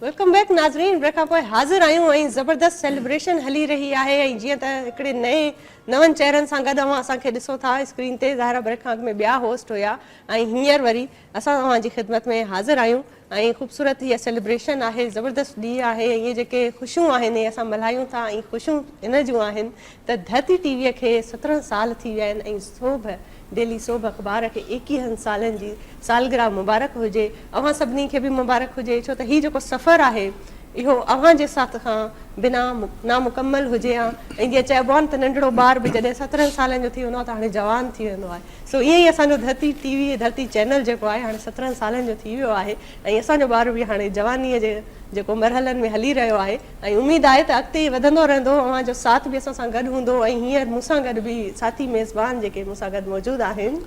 Welcome back नाज़रीन। Brake खां पोइ हाज़िर आहियूं ऐं ज़बरदस्त सेलिब्रेशन हली रही आहे ऐं जीअं त हिकिड़े नवनि चेहरनि सां गॾु असांखे ॾिसो था स्क्रीन ते। ज़ाहिरा ब्रेक खां अॻु में ॿिया होस्ट हुया ऐं हींअर वरी असां तव्हांजी ख़िदमत में हाज़िर आहियूं ऐं ख़ूबसूरत हीअ सेलिब्रेशन आहे, ज़बरदस्त ॾींहुं आहे। इहे जेके ख़ुशियूं आहिनि इहे असां मल्हायूं था ऐं ख़ुशियूं इन जूं आहिनि त धरती टीवीअ खे 17 साल थी विया आहिनि ऐं सोभ डेली सोभ अख़बार खे 21 सालनि जी सालगिरह मुबारक हुजे। अवां सभिनी खे बि मुबारक हुजे, छो त हीउ जेको सफ़रु आहे इहो अवां जे साथ खां बिना नामुकम्मल हुजे हा। ऐं जीअं चइबो आहे न त नंढड़ो ॿार बि जॾहिं 17 सालनि जो थी वेंदो आहे त हाणे जवान थी वेंदो आहे। सो ईअं ई असांजो धरती टीवी धरती चैनल जेको आहे हाणे 17 सालनि जो थी वियो आहे ऐं असांजो ॿार बि हाणे जवानीअ जे जेको मरहलनि में हली रहियो आहे ऐं उमेदु आहे त अॻिते वधंदो रहंदो। अवां जो साथ बि असां सां गॾु हूंदो ऐं हींअर मूंसां गॾु बि साथी मेज़बान जेके मूंसां गॾु मौजूदु आहिनि।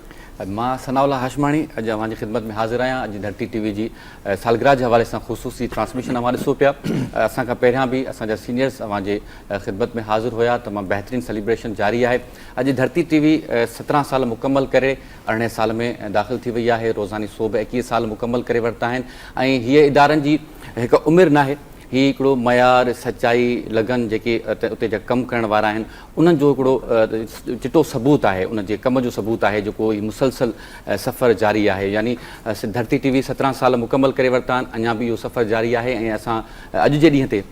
मां सनाउल्ला हाशमाणी अॼु अव्हांजी ख़िदमत में हाज़िर आहियां। अॼु धरती टीवी जी सालगिरह जे हवाले सां ख़ुसूसी ट्रांसमिशन अव्हां ॾिसो पिया। असां खां पहिरियां बि असांजा सीनियर्स अव्हांजे ख़िदमत में हाज़िर हुया। तमामु बहितरीनु सेलिब्रेशन जारी आहे। अॼु धरती टीवी 17 साल मुकमल करे 18 साल में दाख़िल थी वई आहे। रोज़ानी सोभ 21 साल मुकमल करे वरिता आहिनि ऐं हीअ इदारनि जी हिकु उमिरि नाहे। हीअ हिकिड़ो मयार सचाई लगन जेके उते जा कमु करण वारा आहिनि उन्हनि जो हिकिड़ो चिटो सबूत आहे, उन जे कम जो सबूत आहे जेको हीउ मुसलसल सफ़र जारी आहे। यानी धरती टीवी 17 साल मुकमल करे वरिता आहिनि, अञा बि इहो सफ़र जारी आहे ऐं असां अॼु जे ॾींहं ते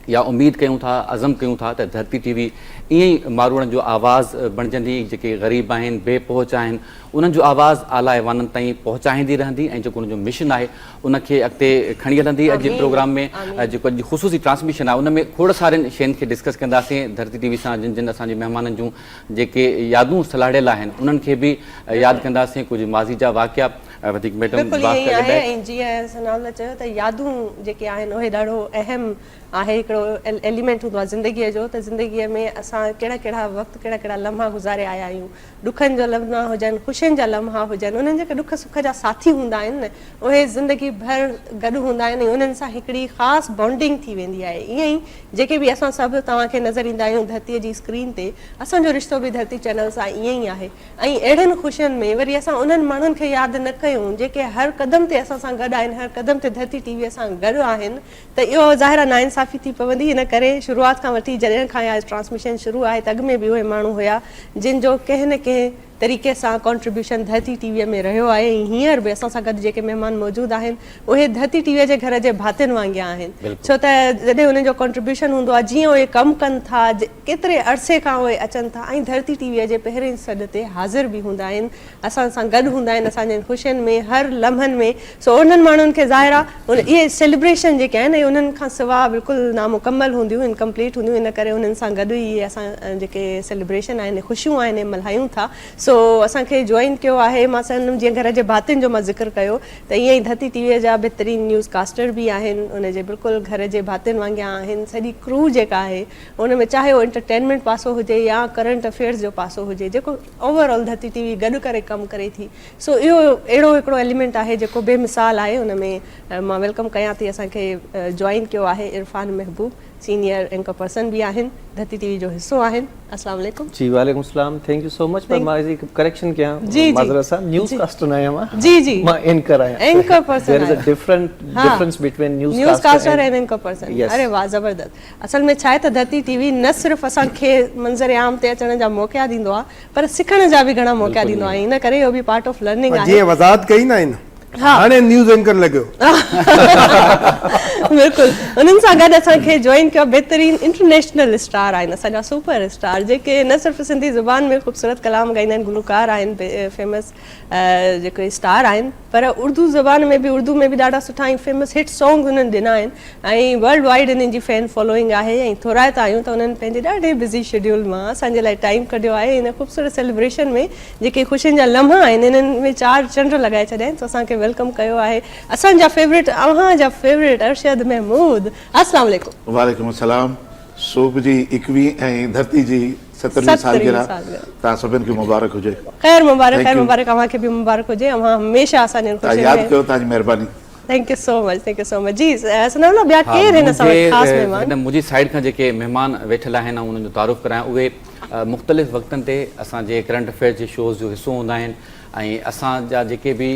या उमेदु कयूं था, अज़म कयूं था त धरती टीवी ईअं ई मारूड़नि जो आवाज़ बणिजंदी। जेके ग़रीब आहिनि, बेपहुच आहिनि, उन्हनि जो आवाज़ आला ऐवाननि ताईं पहुचाईंदी रहंदी ऐं जेको उनजो मिशन आहे उनखे अॻिते खणी हलंदी। अॼु जे प्रोग्राम में जेको अॼु ख़ुसूसी ट्रांसमिशन आहे उन में खोड़ सारनि शयुनि खे डिस्कस कंदासीं धरती टीवी सां। जिन जिन असांजे महिमाननि जूं जेके यादूं सलाड़ियल आहिनि उन्हनि खे बि यादि कंदासीं। कुझु माज़ी जा वाक़िया वधीक मैडम ऐं जीअं सनाउल्ला चयो त यादूं जेके आहिनि उहे ॾाढो अहम आहे, हिकिड़ो एलिमेंट हूंदो आहे ज़िंदगीअ जो। त ज़िंदगीअ में असां कहिड़ा कहिड़ा वक़्तु कहिड़ा कहिड़ा लम्हा गुज़ारे आया आहियूं। ॾुखनि जा लम्हा हुजनि, ख़ुशियुनि जा लम्हा हुजनि, उन्हनि जेके ॾुख सुख जा साथी हूंदा आहिनि न उहे ज़िंदगी भर गॾु हूंदा आहिनि ऐं उन्हनि सां हिकिड़ी ख़ासि बॉन्डिंग थी वेंदी आहे। ईअं ई जेके बि असां सभु तव्हांखे नज़र ईंदा आहियूं धरतीअ जी स्क्रीन ते, असांजो रिश्तो बि धरती चैनल सां ईअं ई आहे। ऐं अहिड़नि ख़ुशियुनि में वरी असां उन्हनि माण्हुनि खे यादि न कयूं जेके हर क़दम ते असां सां गॾु आहिनि, हर क़दम ते धरती टीवीअ सां गॾु आहिनि, त इहो ज़ाहिरा नाइंसाफ़ी थी पवंदी। इन करे शुरूआति खां वठी जॾहिं खां इहा ट्रांसमिशन शुरू आहे त अॻु में बि उहे माण्हू हुया जिन जो कंहिं न कंहिं तरीक़े सां कॉन्ट्रीब्यूशन धरती टीवीअ में रहियो आहे। ऐं हींअर बि असां सां गॾु जेके महिमान मौजूदु आहिनि उहे धरती टीवीअ जे घर जे भातियुनि वांगुरु आहिनि। छो त जॾहिं उन्हनि जो कॉन्ट्रीब्यूशन हूंदो आहे, जीअं उहे कमु कनि था, केतिरे अरसे खां उहे अचनि था ऐं धरती टीवीअ जे पहिरें सॾ ते हाज़िर बि हूंदा आहिनि, असां सां गॾु हूंदा आहिनि असांजे ख़ुशियुनि में, हर लम्हनि में। सो उन्हनि माण्हुनि खे ज़ाहिरा इहे सेलिब्रेशन जेके आहिनि उन्हनि खां सवाइ बिल्कुलु नामुकम्मल हूंदियूं, इनकम्पलीट हूंदियूं। इन करे उन्हनि सां गॾु ई असां जेके सेलिब्रेशन आहिनि, ख़ुशियूं आहिनि, मल्हायूं था। सो असांखे जॉइन कयो आहे। मां सनम जीअं घर जे भातियुनि जो मां ज़िक्र कयो त ईअं ई धरती टीवीअ जा बहितरीनु न्यूज़ कास्टर बि आहिनि, उनजे बिल्कुलु घर जे भातियुनि वांगुरु आहिनि। सॼी क्रू जेका आहे उन में चाहे उहो एंटरटेनमेंट पासो हुजे या करंट अफेयर्स जो पासो हुजे, जेको ओवरऑल धरती टीवी गॾु करे कमु करे थी। सो इहो अहिड़ो हिकिड़ो एलिमेंट आहे जेको बेमिसाल आहे। उन में मां वेलकम कयां थी, असांखे जॉइन कयो आहे इरफान महबूब, सीनियर एंकर पर्सन भी आहिनि, धरती टीवी जो हिस्सो आहिनि। अस्सलाम वालेकुम। जी वालेकुम सलाम, थैंक यू सो मच। पर मां एक करेक्शन किया माजरा साहब, न्यूज़ कास्टर न आया मां। जी जी मां एंकर आया। Anchor person. There is a difference between news caster and anchor person. अरे वाह, ज़बरदस्त। असल में छा आहे त धरती टीवी न सिर्फ़ असांखे मंज़र आम ते अचण जा मौक़ा ॾींदो आहे पर सिखण जा बि घणा मौक़ा ॾींदो आहे। इन करे इहो बि पार्ट ऑफ लर्निंग आहे। जीअं वज़ाहत कई न आहिनि हाणे न्यूज़ एंकर लॻियो। बिल्कुलु उन्हनि सां गॾु असांखे जॉइन कयो बहितरीनु इंटरनेशनल स्टार आहिनि, असांजा सुपर स्टार जेके न सिर्फ़ु सिंधी ज़ुबान में ख़ूबसूरत कलाम ॻाईंदा आहिनि, गुलकार आहिनि, फेमस जेके स्टार आहिनि, पर उर्दू ज़ुबान में बि उर्दू में बि ॾाढा सुठा ऐं फेमस हिट सॉन्ग उन्हनि ॾिना आहिनि ऐं वर्ल्ड वाइड इन्हनि जी फैन फॉलोइंग आहे। ऐं थोराए था आहियूं त उन्हनि पंहिंजे ॾाढे बिज़ी शेड्यूल मां असांजे लाइ टाइम कढियो आहे। इन ख़ूबसूरत सेलिब्रेशन में जेके ख़ुशियुनि जा लम्हा आहिनि इन्हनि में 4 चंड लॻाए छॾिया आहिनि। त असांखे वेलकम कयो आहे असांजा फेवरेट, अव्हांजा फेवरेट अरशद महमूद। अस्सलाम वालेकुम। वालेकुम अस्सलाम। सोभ जी 21 ऐं धरती जी 17वीं सालगिरह तव्हां सभिनि खे मुबारक हुजे। ख़ैर मुबारक, ख़ैर मुबारक। अव्हांखे बि मुबारक हुजे। अव्हां हमेशह असांजे ख़ुशी यादि कयो, तव्हांजी महिरबानी। Thank you so much, thank you so much. जी सनाउल्ला, ॿिया केरु हिन सां ख़ासि महिमान? मुंहिंजी साइड खां जेके महिमान वेठल आहिनि ऐं उन्हनि जो तारुफ़ करायां, उहे मुख़्तलिफ़ वक़्तनि ते असांजे करंट अफेयर्स जे शोज़ जो हिसो हूंदा आहिनि ऐं असांजा जेके बि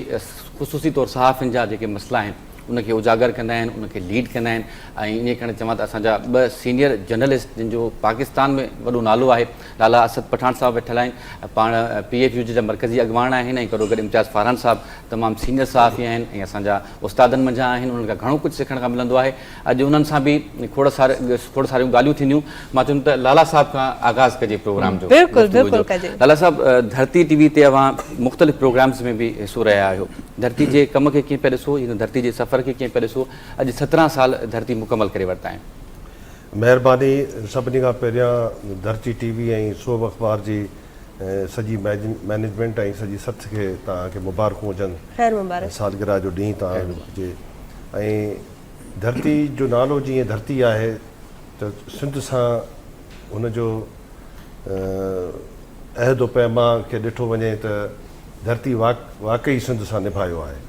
ख़ुसूसी तौरु सहाफ़ियुनि जा जेके मसइला आहिनि उनखे उजागर कंदा आहिनि, उनखे लीड कंदा आहिनि। ऐं ईअं करणु चवां त असांजा 2 सीनियर जर्नलिस्ट जिन जो पाकिस्तान में वॾो नालो आहे, लाला असद पठान साहब वेठल आहिनि, पाण PFU जा मरकज़ी अॻवान आहिनि, ऐं गॾोगॾु इम्तियाज़ फारहान साहब तमामु सीनियर सहाफ़ी आहिनि ऐं असांजा उस्तादनि मंझां आहिनि। उन्हनि खां घणो कुझु सिखण खां मिलंदो आहे। अॼु उन्हनि सां बि खोड़ सारियूं ॻाल्हियूं थींदियूं। मां चवंदुमि त लाला साहब खां आगाज़ कजे प्रोग्राम जो। बिल्कुलु कजे। लाला साहब, धरती TV ते अवां मुख़्तलिफ़ प्रोग्राम्स में बि हिसो रहिया आहियो। धरती जे कम खे कीअं पिया ॾिसो, धरती जे सफ़र खे कीअं पिया ॾिसो? अॼु 17 साल धरती मुकमल करे वरिता आहिनि। महिरबानी। सभिनी खां पहिरियां धरती TV ऐं सोब अख़बार जी सॼी मैनेजमेंट ऐं सॼी सथ खे तव्हांखे मुबारकूं हुजनि, सालगिरह जो ॾींहुं तव्हां हुजे। ऐं धरती जो नालो जीअं धरती आहे त सिंध सां हुनजो अहदो पैमा खे ॾिठो वञे त धरती वाक़ई सिंध सां निभायो आहे।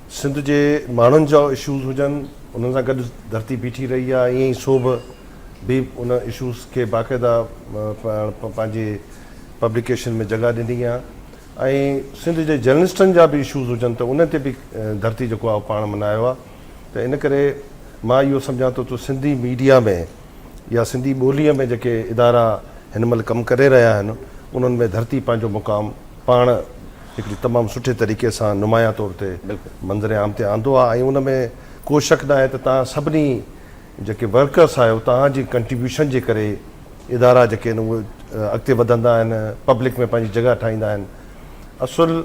सिंध जे माण्हुनि जा इशूज़ हुजनि, उन्हनि सां गॾु धरती बीठी रही आहे। ईअं ई सोभ बि उन इशूज़ खे बाक़ाइदा पंहिंजे पब्लिकेशन में जॻह ॾिनी आहे। ऐं सिंध जे जर्नलिस्टनि जा बि इशूज़ हुजनि त उन ते बि धरती जेको आहे पाण मल्हायो आहे। त इन करे मां इहो सम्झां थो त सिंधी मीडिया में या सिंधी ॿोलीअ में जेके इदारा हिन महिल कमु करे रहिया आहिनि, उन्हनि में धरती पंहिंजो मुक़ाम पाण हिकिड़ी तमामु सुठे तरीक़े सां नुमाया तौर ते मंज़र आम ते आंदो आहे। ऐं उन में को शक न आहे त तव्हां सभिनी जेके वर्कर्स आहियो, तव्हांजी कंट्रीब्यूशन जे करे इदारा जेके आहिनि उहे अॻिते वधंदा आहिनि, पब्लिक में पंहिंजी जॻह ठाहींदा आहिनि। असुलु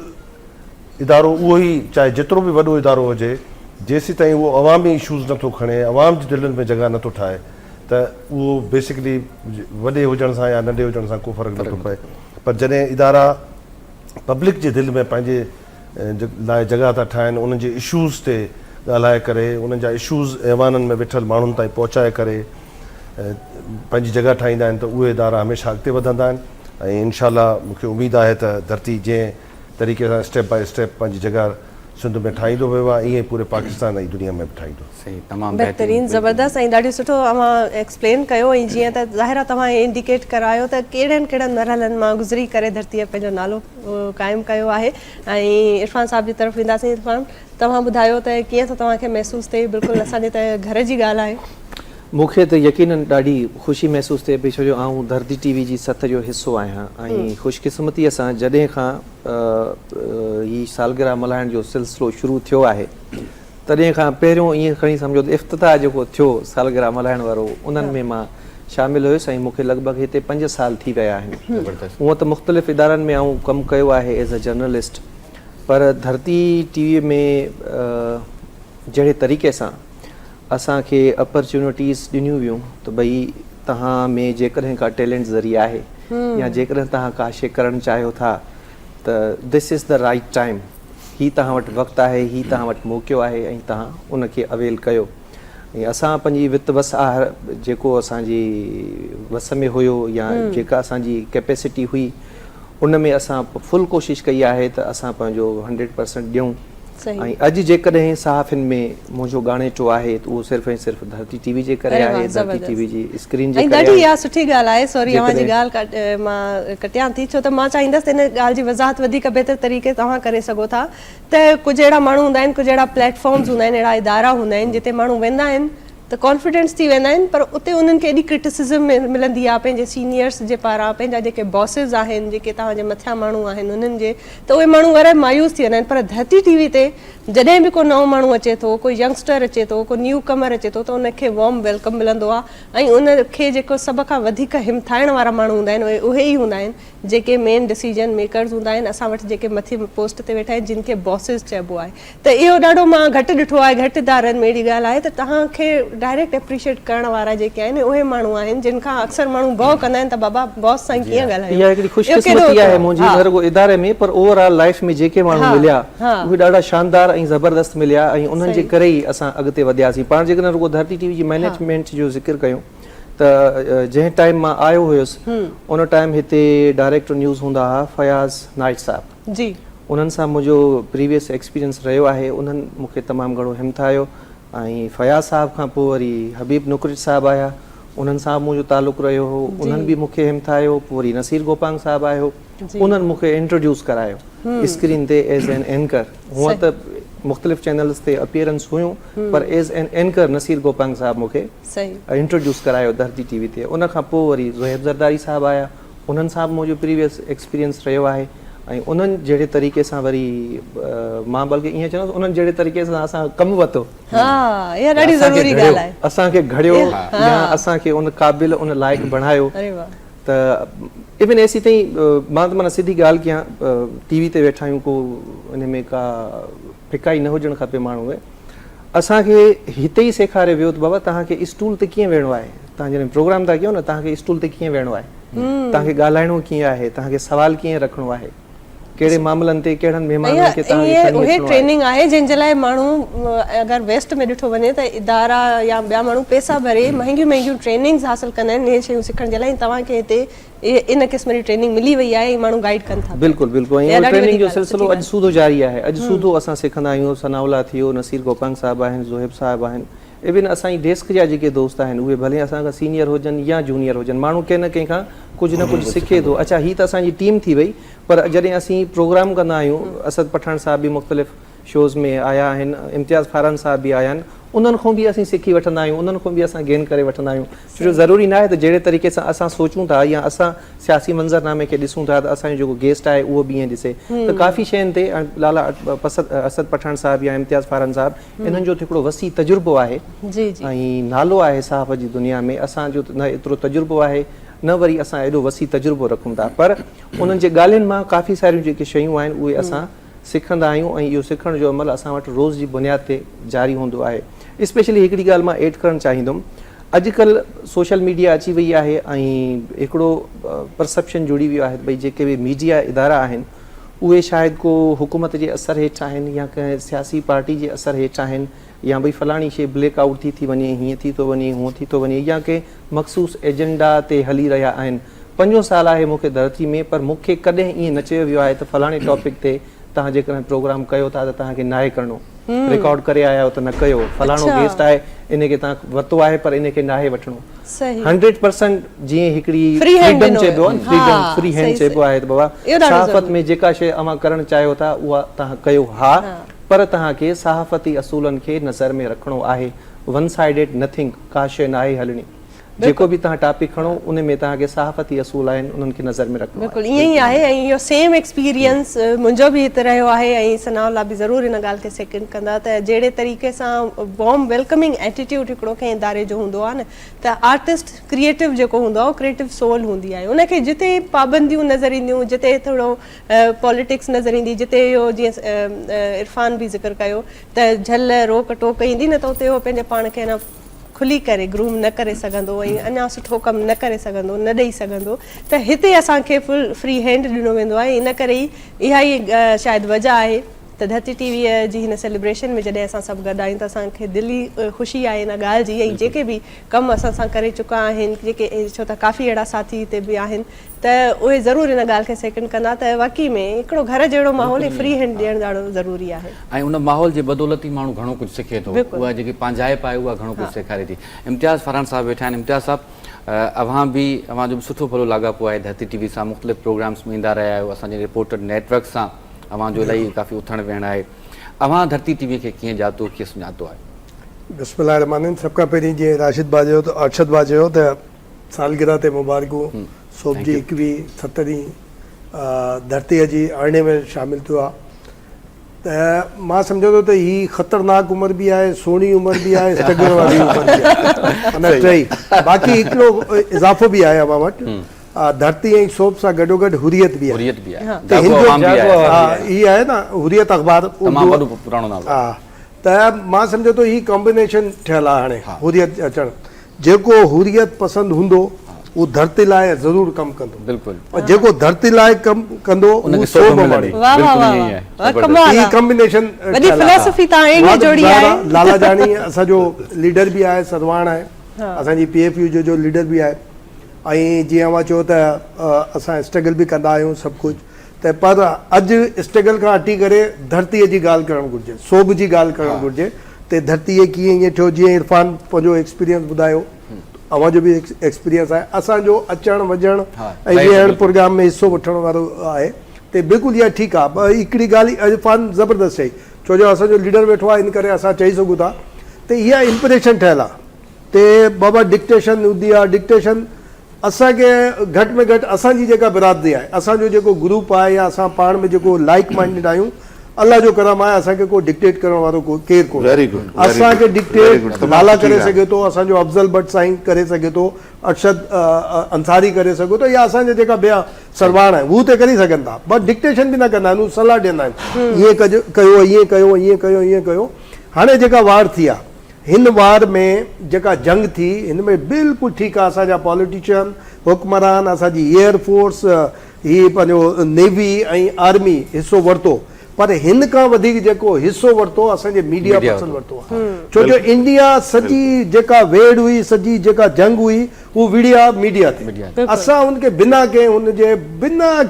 इदारो उहो ई, चाहे जेतिरो बि वॾो इदारो हुजे, जेसीं ताईं उहो अवामी इशूज़ नथो खणे, अवाम जी दिलनि में जॻह नथो ठाहे, त उहो बेसिकली वॾे हुजण सां या नंढे हुजण सां को फ़र्क़ु नथो पए। पर जॾहिं इदारा पब्लिक जे दिलि में पंहिंजे लाइ जॻह था ठाहिनि, उन्हनि जे इशूज़ ते ॻाल्हाए करे, उन्हनि जा इशूज़ ऐवाननि में वेठल माण्हुनि ताईं पहुचाए करे पंहिंजी जॻह ठाहींदा आहिनि, त उहे इदारा हमेशह अॻिते वधंदा आहिनि। ऐं इनशाला मूंखे उमेदु आहे त धरती जंहिं तरीक़े सां स्टेप बाय स्टेप पंहिंजी जॻह सिंध में ठाहींदो वियो आहे, ईअं पूरे पाकिस्तान ऐं दुनिया में बि ठाहींदो। सही, तमामु बहितरीन, ज़बरदस्त ऐं ॾाढो सुठो अवां एक्सप्लेन कयो। ऐं जीअं त ज़ाहिर आहे तव्हां इंडिकेट करायो त कहिड़नि मरहलनि मां गुज़री करे धरतीअ पंहिंजो नालो क़ाइमु कयो आहे। ऐं इरफान साहब जी तरफ़ ईंदासीं। इरफान, तव्हां ॿुधायो त कीअं थो तव्हांखे महसूसु थिए? बिल्कुलु असांजे त घर जी ॻाल्हि आहे। मूंखे त यकीनन ॾाढी ख़ुशी महसूसु थिए पई, छो जो आउं धरती TV जी सथ जो हिसो आहियां। ऐं ख़ुशकिस्मतीअ सां जॾहिं खां हीअ सालगिरह मल्हाइण जो सिलसिलो शुरू थियो आहे, तॾहिं खां पहिरियों ईअं खणी सम्झो त इफ़्तिताह जेको थियो सालगिरह मल्हाइण वारो, उन्हनि में मां शामिलु हुयुसि। ऐं मूंखे लॻभॻि हिते 5 साल थी विया आहिनि। हूअं त मुख़्तलिफ़ इदारनि में आउं कमु कयो आहे एज़ अ जर्नलिस्ट, पर धरती TV में जहिड़े तरीक़े सां असांखे अपॉर्चुनिटीज़ ॾिनियूं वियूं त भई तव्हां में जेकॾहिं का टैलेंट ज़रिया आहे या जेकॾहिं तव्हां का शइ करणु चाहियो था, त this is the right time. ही तव्हां वटि वक़्तु आहे, ही तव्हां वटि मौक़ो आहे, ऐं तव्हां उनखे अवेल कयो। ऐं असां पंहिंजी वित वस आहे जेको असांजी वस में हुयो या जेका असांजी कैपेसिटी हुई, उन में असां फुल कोशिशि कई आहे त असां पंहिंजो 100% ॾियूं। ऐं अॼु जेकॾहिं सहाफ़िन में मुंहिंजो ॻाणेटो आहे त उहो सिर्फ़ु ऐं सिर्फ़ु धरती TV जे करे आहे, धरती TV जी स्क्रीन जे करे। ॾाढी इहा सुठी ॻाल्हि आहे। सॉरी, अवां जी ॻाल्हि मां कटियां थी, छो त मां चाहींदसि इन ॻाल्हि जी वज़ाहत वधीक बहितर तरीक़े तव्हां करे सघो था त कुझु अहिड़ा माण्हू हूंदा आहिनि, कुझु अहिड़ा प्लेटफॉर्म्स हूंदा आहिनि, अहिड़ा इदारा हूंदा आहिनि जिते माण्हू वेंदा आहिनि त कॉन्फिडेंस थी वेंदा आहिनि, पर उते उन्हनि खे एॾी क्रिटिसिज़म मिलंदी आहे पंहिंजे सीनियर्स जे पारां, पंहिंजा जेके बॉसिस आहिनि, जेके तव्हांजे मथियां माण्हू आहिनि उन्हनि जे, त उहे माण्हू वरी मायूस थी वेंदा आहिनि। पर धरती TV ते जॾहिं बि को नओं माण्हू अचे थो, कोई यंगस्टर अचे थो, को न्यू कमर अचे थो, त उनखे वॉर्म वेलकम मिलंदो आहे। ऐं उनखे जेको सभ खां वधीक हिमथाइण वारा माण्हू हूंदा आहिनि, उहे ई हूंदा आहिनि जेके मेन डिसीजन मेकर्स हूंदा आहिनि। असां वटि जेके मथे पोस्ट ते वेठा आहिनि, जिन खे बॉसिस चइबो आहे, त इहो ॾाढो मां घटि ॾिठो आहे, घटि इदारनि में अहिड़ी ॻाल्हि आहे त तव्हांखे डायरेक्ट एप्रिशिएट करण वारा जेके आहिनि उहे माण्हू आहिनि, जिन खां अक्सर माण्हू भउ कंदा आहिनि त बाबा बॉस सां कीअं ॻाल्हायो। इहा हिकिड़ी ख़ुशकिस्मती आहे मुंहिंजी न रुॻो इदारे में, पर ओवरऑल लाइफ में जेके माण्हू मिलिया उहे ॾाढा शानदार ऐं ज़बरदस्त मिलिया, ऐं उन्हनि जे करे ई असां अॻिते वधियासीं। पाण जेकॾहिं रुॻो धरती TV जी मैनेजमेंट जो ज़िक्र कयूं त जंहिं टाइम मां आयो हुयुसि उन टाइम हिते डायरेक्टर न्यूज़ हूंदा हुआ फयाज़ नाइट साहब जी। उन्हनि सां मुंहिंजो प्रीवियस एक्सपीरियंस रहियो आहे, उन्हनि मूंखे तमामु घणो हिमथायो। ऐं फयाज़ साहब खां पोइ वरी हबीब नुकरिच साहब आया, उन्हनि सां मुंहिंजो तालुक़ु रहियो हो, उन्हनि बि मूंखे हिमथायो। पोइ वरी नसीर गोपांग साहब आयो, उन्हनि मूंखे इंट्रोड्यूस करायो स्क्रीन ते एज़ एन एंकर। हूअं त मुख़्तलिफ़ चैनल्स ते अपीयरेंस हुयूं, पर as an anchor Naseer Gopang साहब मूंखे सही इंट्रोड्यूस करायो धरती टीवी ते। उन खां पोइ वरी ज़ोहेब ज़रदारी साहब आया, उन्हनि सां बि मुंहिंजो प्रीवियस एक्सपीरियंस रहियो आहे ऐं उन्हनि जहिड़े तरीक़े सां वरी मां बल्कि ईअं चवंदुसि उन्हनि जहिड़े तरीक़े सां असां कमु वरितो, हा इहा ॾाढी ज़रूरी ॻाल्हि आहे। असांखे घड़ियो या असांखे उन क़ाबिल उन लाइक़ु बणायो। अरे वाह, त इवन एसी ताईं मां त माना सिधी ॻाल्हि कयां, टीवी ते वेठा आहियूं, को इन में का फिकाई न हुजणु खपे माण्हू में। असांखे हिते ई सेखारे वियो त बाबा तव्हांखे स्टूल ते कीअं वेहणो आहे, तव्हां जॾहिं प्रोग्राम था कयो न तव्हांखे स्टूल ते कीअं वेहणो आहे, तव्हांखे ॻाल्हाइणो कीअं आहे, तव्हांखे सवाल कीअं रखिणो आहे, कहिड़े मामलनि ते कहिड़नि महिमाननि खे तव्हांखे उहे ट्रेनिंग आहे जंहिंजे लाइ माण्हू अगरि वेस्ट में ॾिठो वञे त इदारा या ॿिया माण्हू पैसा भरे महांगियूं महांगियूं ट्रेनिंग्स हासिल कंदा आहिनि इहे शयूं सिखण जे लाइ। तव्हांखे हिते इन क़िस्म जी ट्रेनिंग मिली वई आहे, माण्हू गाइड कनि था। बिल्कुलु बिल्कुलु, ऐं ट्रेनिंग जो सिलसिलो अॼु सूधो जारी आहे। अॼु सूधो असां सिखंदा आहियूं। सनाउल्ला थियो, नसीर गोपांग साहब आहिनि, ज़ोहेब साहब आहिनि, इवन असांजी डेस्क जा जेके दोस्त आहिनि उहे भले असां खां सीनियर हुजनि या जूनियर हुजनि, माण्हू कंहिं न कंहिं खां कुझु न कुझु सिखे थो। अच्छा, हीअ त असांजी टीम थी वई, पर जॾहिं असीं प्रोग्राम कंदा आहियूं, असद पठान साहब बि मुख़्तलिफ़ शोज़ में आया आहिनि, इम्तियाज़ फारान साहब बि आया आहिनि, उन्हनि खां बि असीं सिखी वठंदा आहियूं, उन्हनि खां बि असां गेन करे वठंदा आहियूं। छो जो ज़रूरी न आहे त जहिड़े तरीक़े सां असां सोचूं था या असां सियासी मंज़रनामे खे ॾिसूं था त असांजो जेको गेस्ट आहे उहो बि ईअं ॾिसे। त काफ़ी शयुनि ते लाला असद पठान साहब या इम्तियाज़ फारान साहब, इन्हनि जो हिकिड़ो वसी तजुर्बो आहे ऐं नालो आहे सहाफ़त जी दुनिया में। असांजो न एतिरो तजुर्बो आहे, न वरी असां एॾो वसी तजुर्बो रखूं था, पर उन्हनि जे ॻाल्हियुनि मां काफ़ी सारियूं जेके शयूं आहिनि उहे असां सिखंदा आहियूं ऐं इहो सिखण जो अमल असां वटि रोज़ जी बुनियाद ते जारी हूंदो आहे। स्पेशली हिकिड़ी ॻाल्हि मां एड करणु चाहींदुमि, अॼुकल्ह सोशल मीडिया अची वई आहे ऐं हिकिड़ो परसेप्शन जुड़ी वियो आहे त भई जेके बि मीडिया इदारा आहिनि उहे शायदि को हुकूमत जे असर हेठि आहिनि या कंहिं सियासी पार्टी जे असर हेठि आहिनि, या भई फलाणी शइ ब्लैक आउट थी वञे, हीअं थी थो वञे, हूअं थी थो वञे, या कंहिं मख़सूस एजेंडा ते हली रहिया आहिनि। 5 साल आहे मूंखे धरती में, पर मूंखे कॾहिं ईअं न चयो वियो आहे त फलाणे टॉपिक ते तव्हां जेकॾहिं प्रोग्राम कयो था त तव्हांखे नाहे करिणो, रिकॉर्ड करे आया आहियो त न कयो, फलाणो गेस्ट आहे इनखे तव्हां वरितो आहे पर इनखे नाहे वठिणो। 100% जीअं हिकिड़ी फ्रीडम चइबो आहे, फ्रीडम फ्री हैंड चइबो आहे त बाबा सहाफ़त में जेका शइ अवां करणु चाहियो था उहा तव्हां कयो, हा, पर तव्हांखे सहाफ़ती असूलनि खे नज़र में रखिणो आहे। वन साइडेड नथिंग, का शइ न आहे हलणी। जेको बि तव्हां टॉपिक खणो उन में तव्हांखे सहाफ़ती असूल आहिनि, उन्हनि खे नज़र में रखिणो। बिल्कुलु ईअं ई आहे ऐं इहो सेम एक्सपीरियंस मुंहिंजो बि हिते रहियो आहे ऐं सनाउल्ला बि ज़रूरु हिन ॻाल्हि खे सेकेंड कंदा त जहिड़े तरीक़े सां वॉर्म वेलकमिंग एटीट्यूड हिकिड़ो कंहिं इदारे जो हूंदो आहे न, त आर्टिस्ट क्रिएटिव जेको हूंदो आहे उहो क्रिएटिव सोल हूंदी आहे। उनखे जिते पाबंदियूं नज़र ईंदियूं, जिते थोरो पॉलिटिक्स नज़र ईंदी, जिते इहो जीअं इरफान बि ज़िक्र कयो त झल रोक टोक ईंदी न, त उते उहो पंहिंजे पाण खे न खुली करे ग्रूम न करे सघंदो ऐं अञा सुठो कमु न करे सघंदो, न ॾेई सघंदो। त हिते असांखे फुल फ्री हैंड ॾिनो वेंदो आहे। इन करे ई इहा ई शायदि वजह आहे त धरती टीवीअ जी हिन सेलिब्रेशन में जॾहिं असां सभु गॾु आहियूं त असांखे दिली ख़ुशी आहे इन ॻाल्हि जी। ऐं जेके बि कमु असां सां करे चुका आहिनि, जेके छो त काफ़ी अहिड़ा साथी हिते बि आहिनि, त उहे ज़रूरु हिन ॻाल्हि खे सेकेंड कंदा त वाक़ई में हिकिड़ो घर जहिड़ो माहौल फ्री हैंड ॾियणु ॾाढो ज़रूरी आहे। ऐं उन माहौल जे बदौलत ई माण्हू घणो कुझु सिखे थो, उहा जेकी पंहिंजाइप आहे उहा घणो कुझु सेखारे थी। इम्तियाज़ फारान साहब वेठा आहिनि। इम्तियाज़ साहब, अव्हां जो बि सुठो भलो लाॻापो आहे धरती टीवी सां, मुख़्तलिफ़ प्रोग्राम्स में ईंदा रहिया आहियो, असांजे रिपोर्टर नेटवर्क सां अव्हां जो इलाही काफ़ी उथणु वेहणु आहे। अव्हां धरती टीवीअ खे कीअं ॼातो, कीअं सुञातो आहे? बिस्मिल्लाह रहमान रहीम। सभ खां पहिरीं जीअं राशिद भाउ चयो त अरशद भाउ चयो त सालगिरह ते मुबारकूं। सोभ जी 21 70 धरतीअ जी अरिड़हें में शामिल थियो आहे। त मां सम्झो थो त हीअ ख़तरनाक उमिरि बि आहे, सुहिणी उमिरि बि आहे, स्ट्रगल वारी उमिरि बि आहे, अञा टई। बाक़ी हिकिड़ो इज़ाफ़ो बि आहे अवां वटि, धरती ऐं सोभ सां गॾोगॾु हुरियत बि आहे। हीअ आहे न हुरियत अख़बार, हा। त मां सम्झो थो हीअ कॉम्बिनेशन ठहियलु आहे हाणे हुरियत अचणु। जेको हुरियत पसंदि हूंदो उहो धरती लाइ ज़रूरु कमु कंदो, बिल्कुलु। और जेको धरती लाइ कमु कंदो उहो सोभ वणे। हीअ कॉम्बिनेशन लाला जानी असांजो लीडर बि आहे, सरवाण आहे, असांजी PFU जो लीडर बि आहे। ऐं जीअं मां चयो त असां स्ट्रगल बि कंदा आहियूं सभु कुझु, त पर अॼु स्ट्रगल खां हटी करे धरतीअ जी ॻाल्हि करणु घुरिजे, सोभ जी ॻाल्हि करणु घुरिजे। त धरतीअ कीअं ईअं थियो, जीअं इरफान पंहिंजो एक्सपीरियंस ॿुधायो, अव्हां जो बि एक्सपीरियंस आहे, असांजो अचणु वञणु ऐं वेहणु प्रोग्राम में हिसो वठण वारो आहे। त बिल्कुलु इहा ठीकु आहे। हिकिड़ी ॻाल्हि इरफान ज़बरदस्त चई छो जो असांजो लीडर वेठो आहे इन करे असां चई सघूं था त इहा इंप्रेशन ठहियल आहे ते बाबा डिक्टेशन हूंदी आहे डिक्टेशन असांखे घटि में घटि असांजी जेका बिरादरी आहे असांजो जेको ग्रुप आहे या असां पाण में जेको लाइक माइंडेड आहियूं अल्लाह जो करम आहे असांखे को डिक्टेट करण वारो को केरु कोन्हे वेरी गुड असांखे डिक्टेट लाला करे सघे थो असांजो अफ़ज़ल भट्ट साईं करे सघे थो अरशद अंसारी करे सघे थो या असांजा जेका ॿिया सरवाण आहिनि हू त करे सघनि था बट डिक्टेशन बि न कंदा आहिनि हू सलाह ॾींदा आहिनि ईअं कयो ईअं कयो ईअं कयो ईअं कयो हाणे जेका वार थी आहे हिन वार में जेका जंग थी हिन में बिल्कुलु ठीकु आहे असांजा पॉलिटिशियन हुकमरान असांजी एयरफोर्स ही पंहिंजो नेवी ऐं आर्मी हिसो वरितो पर हिन खां वधीक जेको हिसो वरितो असांजे मीडिया पर्सन वरितो आहे छो जो इंडिया सॼी जेका वेड़ हुई सॼी जेका जंग हुई हू विड़िया मीडिया ते असां हुनखे बिना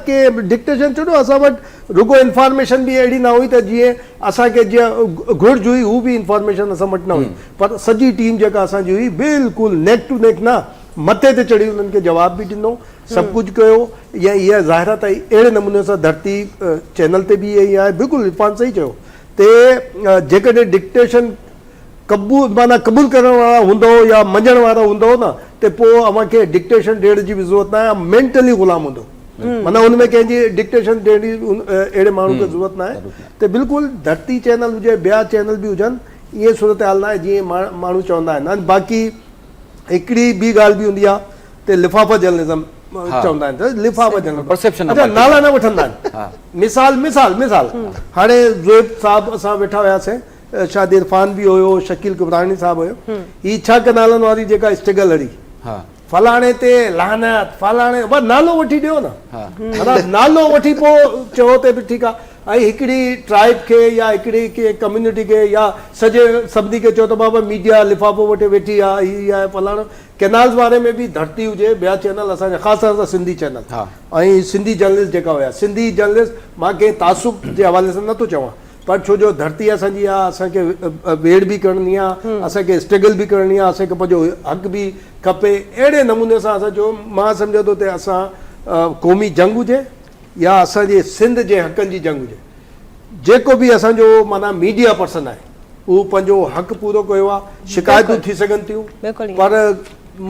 के डिक्टेशन छॾो असां वटि रुगो इंफॉर्मेशन बि अहिड़ी न हुई त जीअं असांखे जीअं घुर्ज हुई हू बि इंफॉर्मेशन असां वटि न हुई पर सॼी टीम जेका असांजी हुई बिल्कुलु नेक टू नेक न मथे ते चढ़ी उन्हनि खे जवाब बि ॾिनो सभु कुझु कयो या इहा ज़ाहिरात आई अहिड़े नमूने सां धरती चैनल ते बि इहा ई आहे बिल्कुलु इरफान सही चयो ते जेकॾहिं डिक्टेशन क़बूल करण वारा हूंदो या मञण वारा हूंदो न त पोइ अव्हांखे डिक्टेशन ॾियण जी बि ज़रूरत न आहे मेंटली ग़ुलाम हूंदो माना हुन में कंहिंजी डिक्टेशन ॾियण जी अहिड़े माण्हू खे ज़रूरत न आहे त बिल्कुलु धरती चैनल हुजे ॿिया चैनल बि हुजनि ईअं सूरत हाल न आहे जीअं माण्हू चवंदा आहिनि बाक़ी हिकिड़ी ॿी ॻाल्हि बि हूंदी आहे त लिफ़ाफ़ा जर्नलिज़म चवंदा आहिनि त लिफ़ाफ़ा जर्नलिज़म अच्छा नाला न वठंदा आहिनि मिसाल हाणे ज़ोएब साहिबु असां वेठा हुयासीं शायदि इरफान बि हुयो शकील कुबरानी साहिबु हुयो ही छह कनालनि वारी जेका स्ट्रगल हड़ी फलाणे ते लानत फलाणे बसि नालो वठी ॾियो न नालो वठी पोइ चओ त बि ठीकु आहे ऐं हिकिड़ी ट्राइब खे या हिकिड़ी के कम्युनिटी खे या सॼे सभिनी खे चओ त बाबा मीडिया लिफ़ाफ़ो वठी वेठी आहे हीअ आहे फलाणो कैनाल्स वारे में बि धरती हुजे ॿिया चैनल असांजा ख़ासि तौर सां सिंधी चैनल ऐं सिंधी जर्नलिस्ट जेका हुया सिंधी जर्नलिस्ट मां कंहिं तासुब जे हवाले सां नथो चवां पर छो जो धरती असांजी आहे असांखे वेड़ बि करणी आहे असांखे स्ट्रगल बि करणी आहे असांखे पंहिंजो हक़ बि खपे अहिड़े नमूने सां असांजो मां सम्झो थो त असां क़ौमी जंग हुजे या असांजे सिंध जे हक़नि जी जंग हुजे जेको बि असांजो माना मीडिया पर्सन आहे उहो पंहिंजो हक़ पूरो कयो आहे शिकायतूं थी सघनि थियूं पर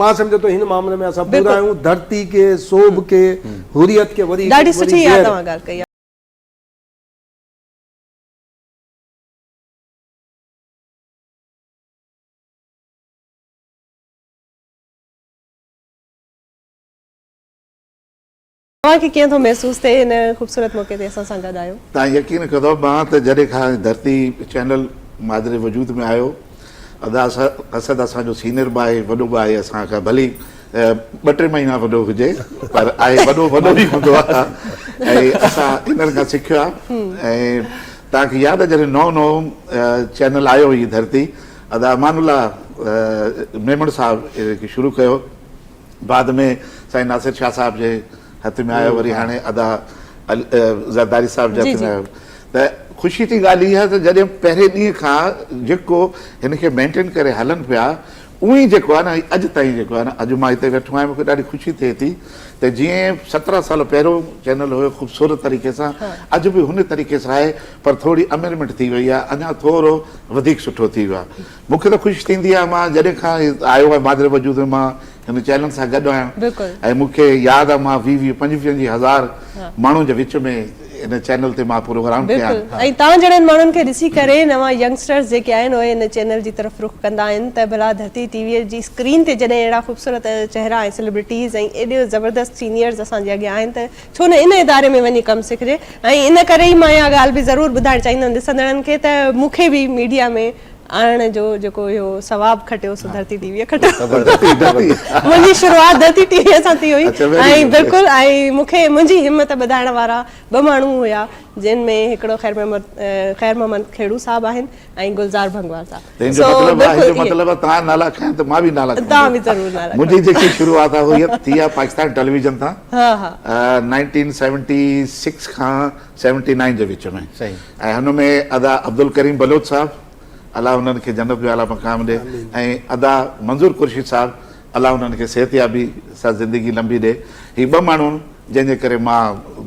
मां सम्झो थो हिन मामले में असां पूरा आहियूं धरती खे सोभ खे हुरियत खे वरी ॾाढी सुठी ॻाल्हि कई आहे तव्हांखे कीअं थो महसूसु थिए हिन ख़ूबसूरत मौक़े ते असां सां गॾु आहियो तव्हां यकीन कयो मां त जॾहिं खां धरती चैनल मादरे वजूद में आयो अदा असद असांजो सीनियर बि आहे वॾो बि आहे असांखां भली 2-3 महीना वॾो हुजे पर आहे वॾो बि हूंदो आहे ऐं असां इन्हनि खां सिखियो आहे ऐं तव्हांखे यादि आहे जॾहिं नओं चैनल आयो हुई धरती अदा अमानुल्ला मेमण साहिबु शुरू कयो बाद में साईं नासिर शाह साहिब जे हथ में आयो वरी हाणे अदा ज़रदारी साहिब जे हथ में आयो त ख़ुशी जी ॻाल्हि इहा आहे त जॾहिं पहिरें ॾींहं खां जेको हिन खे मेंटेन करे हलनि पिया उहो ई जेको आहे न अॼु ताईं जेको आहे न अॼु मां हिते वेठो आहियां मूंखे ॾाढी ख़ुशी थिए थी त जीअं 17 साल पहिरियों चैनल हुयो ख़ूबसूरत तरीक़े सां अॼु बि हुन तरीक़े सां आहे पर थोरी अमेंडमेंट थी वई आहे अञा थोरो वधीक सुठो थी वियो आहे मूंखे त ख़ुशी थींदी आहे मां जॾहिं खां आयो आहे मादरे वजूद में मां हिन चैनल सां गॾु आहियां ऐं मूंखे यादि आहे मां 20-25 हज़ार माण्हुनि जे विच में इन चैनल ते मां प्रोग्राम कया ऐं तव्हां जहिड़नि माण्हुनि खे ॾिसी करे नवां यंगस्टर्स जेके आहिनि उहे हिन चैनल जी तरफ़ रुख कंदा आहिनि त भला धरती टीवीअ जी स्क्रीन ते जॾहिं अहिड़ा ख़ूबसूरत चेहरा ऐं सेलिब्रिटीज़ ऐं एॾो ज़बरदस्त सीनियर्स असांजे अॻियां आहिनि त छो न इन इदारे में वञी कमु सिखिजे ऐं इन करे ई मां इहा ॻाल्हि बि ज़रूरु ॿुधाइणु चाहींदमि ॾिसंदड़नि खे त मूंखे बि मीडिया में आणण जो जेको इहो सवाबु खटियो सो धरती टीवीअ खटियो मुंहिंजी शुरूआति धरती टीवीअ सां थी हुई ऐं बिल्कुलु ऐं मूंखे मुंहिंजी हिमत ॿधाइण वारा 2 माण्हू हुया जिन में हिकिड़ो ख़ैर मोहम्मद खेड़ू साहिबु आहिनि ऐं गुलज़ार भंगवार साहिबु मुंहिंजी जेकी शुरूआत आहे उहा थी आहे पाकिस्तान टेलीविजन तां 1976 खां 79 जे विच में ऐं हुन में अदा अब्दुल करीम बलोच साहिबु अलाह उन्हनि खे जन्नत जो आला मक़ाम ॾे ऐं अदा मंज़ूर कुर्शीद साहिबु अलाह उन्हनि खे सिहतयाबी सां ज़िंदगी लंबी ॾे ही 2 माण्हू जंहिंजे करे मां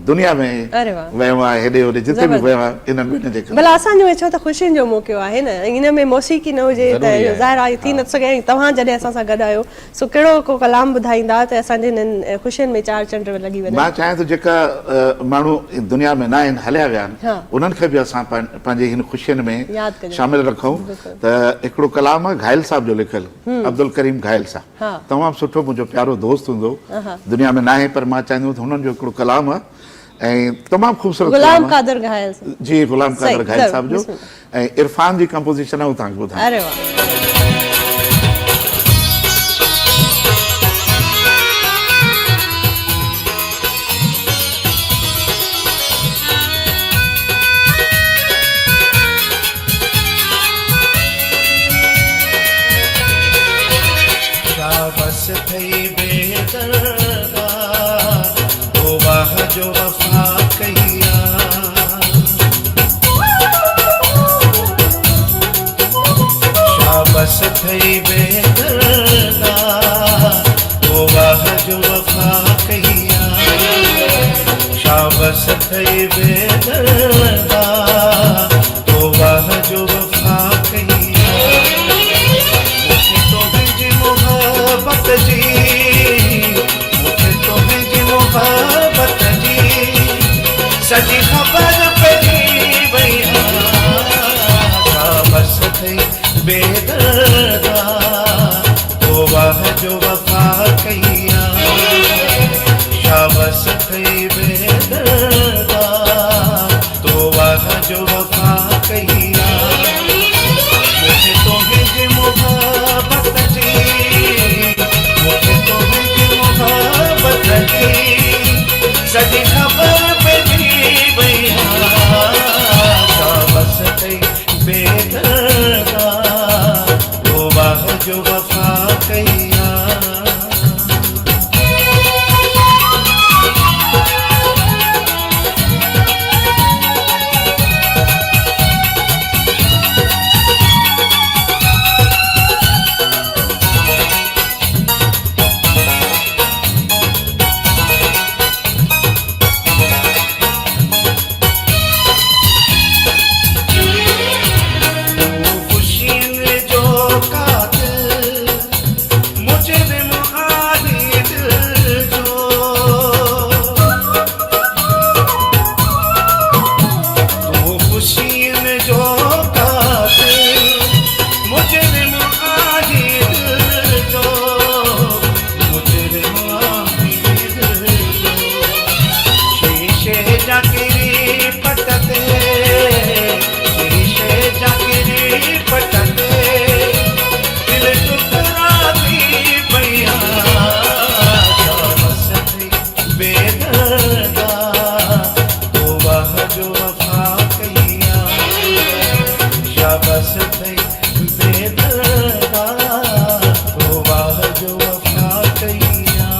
दुनिया में अरे वाह। वियो आहे, हेॾे होॾे जिते बि ज़बरदस्त। वियो आहे इन्हनि ॿिन्हिनि जे करे। भला असांजो छो त ख़ुशियुनि जो मौक़ो आहे न, इन में मौसीक़ी न हुजे त ज़रूरी आहे। ज़ाहिर आहे थी नथो सघे। तव्हां जॾहिं असां सां गॾु आहियो सो कहिड़ो को कलाम ॿुधाईंदा त असांजे हिननि ख़ुशियुनि में चार चंड लॻी वञनि। मां चाहियां थो जेका माण्हू दुनिया में न आहिनि हलिया विया आहिनि हाँ। उन्हनि खे बि असां पंहिंजे हिन ख़ुशियुनि में यादि कजो। शामिल रखूं। त हिकिड़ो कलाम आहे घायल साहब जो लिखियलु, अब्दुल करीम घायल हाँ। साहब, तमामु सुठो मुंहिंजो प्यारो दोस्त हूंदो, दुनिया में न आहे पर मां चाहींदो त हुननि जो हिकिड़ो कलाम आहे ऐं तमामु ख़ूबसूरत गुलाम कलाम आहे। कादर घायल साहब। जी गुलाम सही, कादर घायल ज़रूर, साहब जो बिस्मिल्लाह। ऐं इरफान जी कंपोज़िशन आहे, उहो तव्हांखे ॿुधायां। अरे वाह। शाबस थई बेदर्दा ओ वाह जो वफा कहिया। शाबस थई बेदर्दा ओ वाह जो वफा कहिया। शाबस थई बेदर्दा ओ वाह जो वफा कहिया। मुझे तो जी मोहब्बत जी, मुझे तो जी मोहब्बत जी सजी खबर पई भैया। शाबस थई बेदर्दा ओ वाह जो वफा कहिया। शाबस थई बेदर्दा तो वाह जो वफा कहिया। मुझे तो जी मोहब्बत जी, मुझे तो जी मोहब्बत जी सजी खबर पई भैया। शाबस थई बेदर्दा ओ वाह जो वफा कहिया। खुशियों जो कातिल मुझे मुआदी दिल जो। तू खुशियों जो कातिल मुझे मुआदी दिल जो। मुझे मुआदी दिल जो। शीशे जाकिरी पटते, शीशे जाकिरी पटते दिल टुकरा दी भैया। शाबस थई बेदर्दा ओ वाह जो वफा कहिया। शाबस थई बेदर्दा ओ वाह जो वफा कहिया।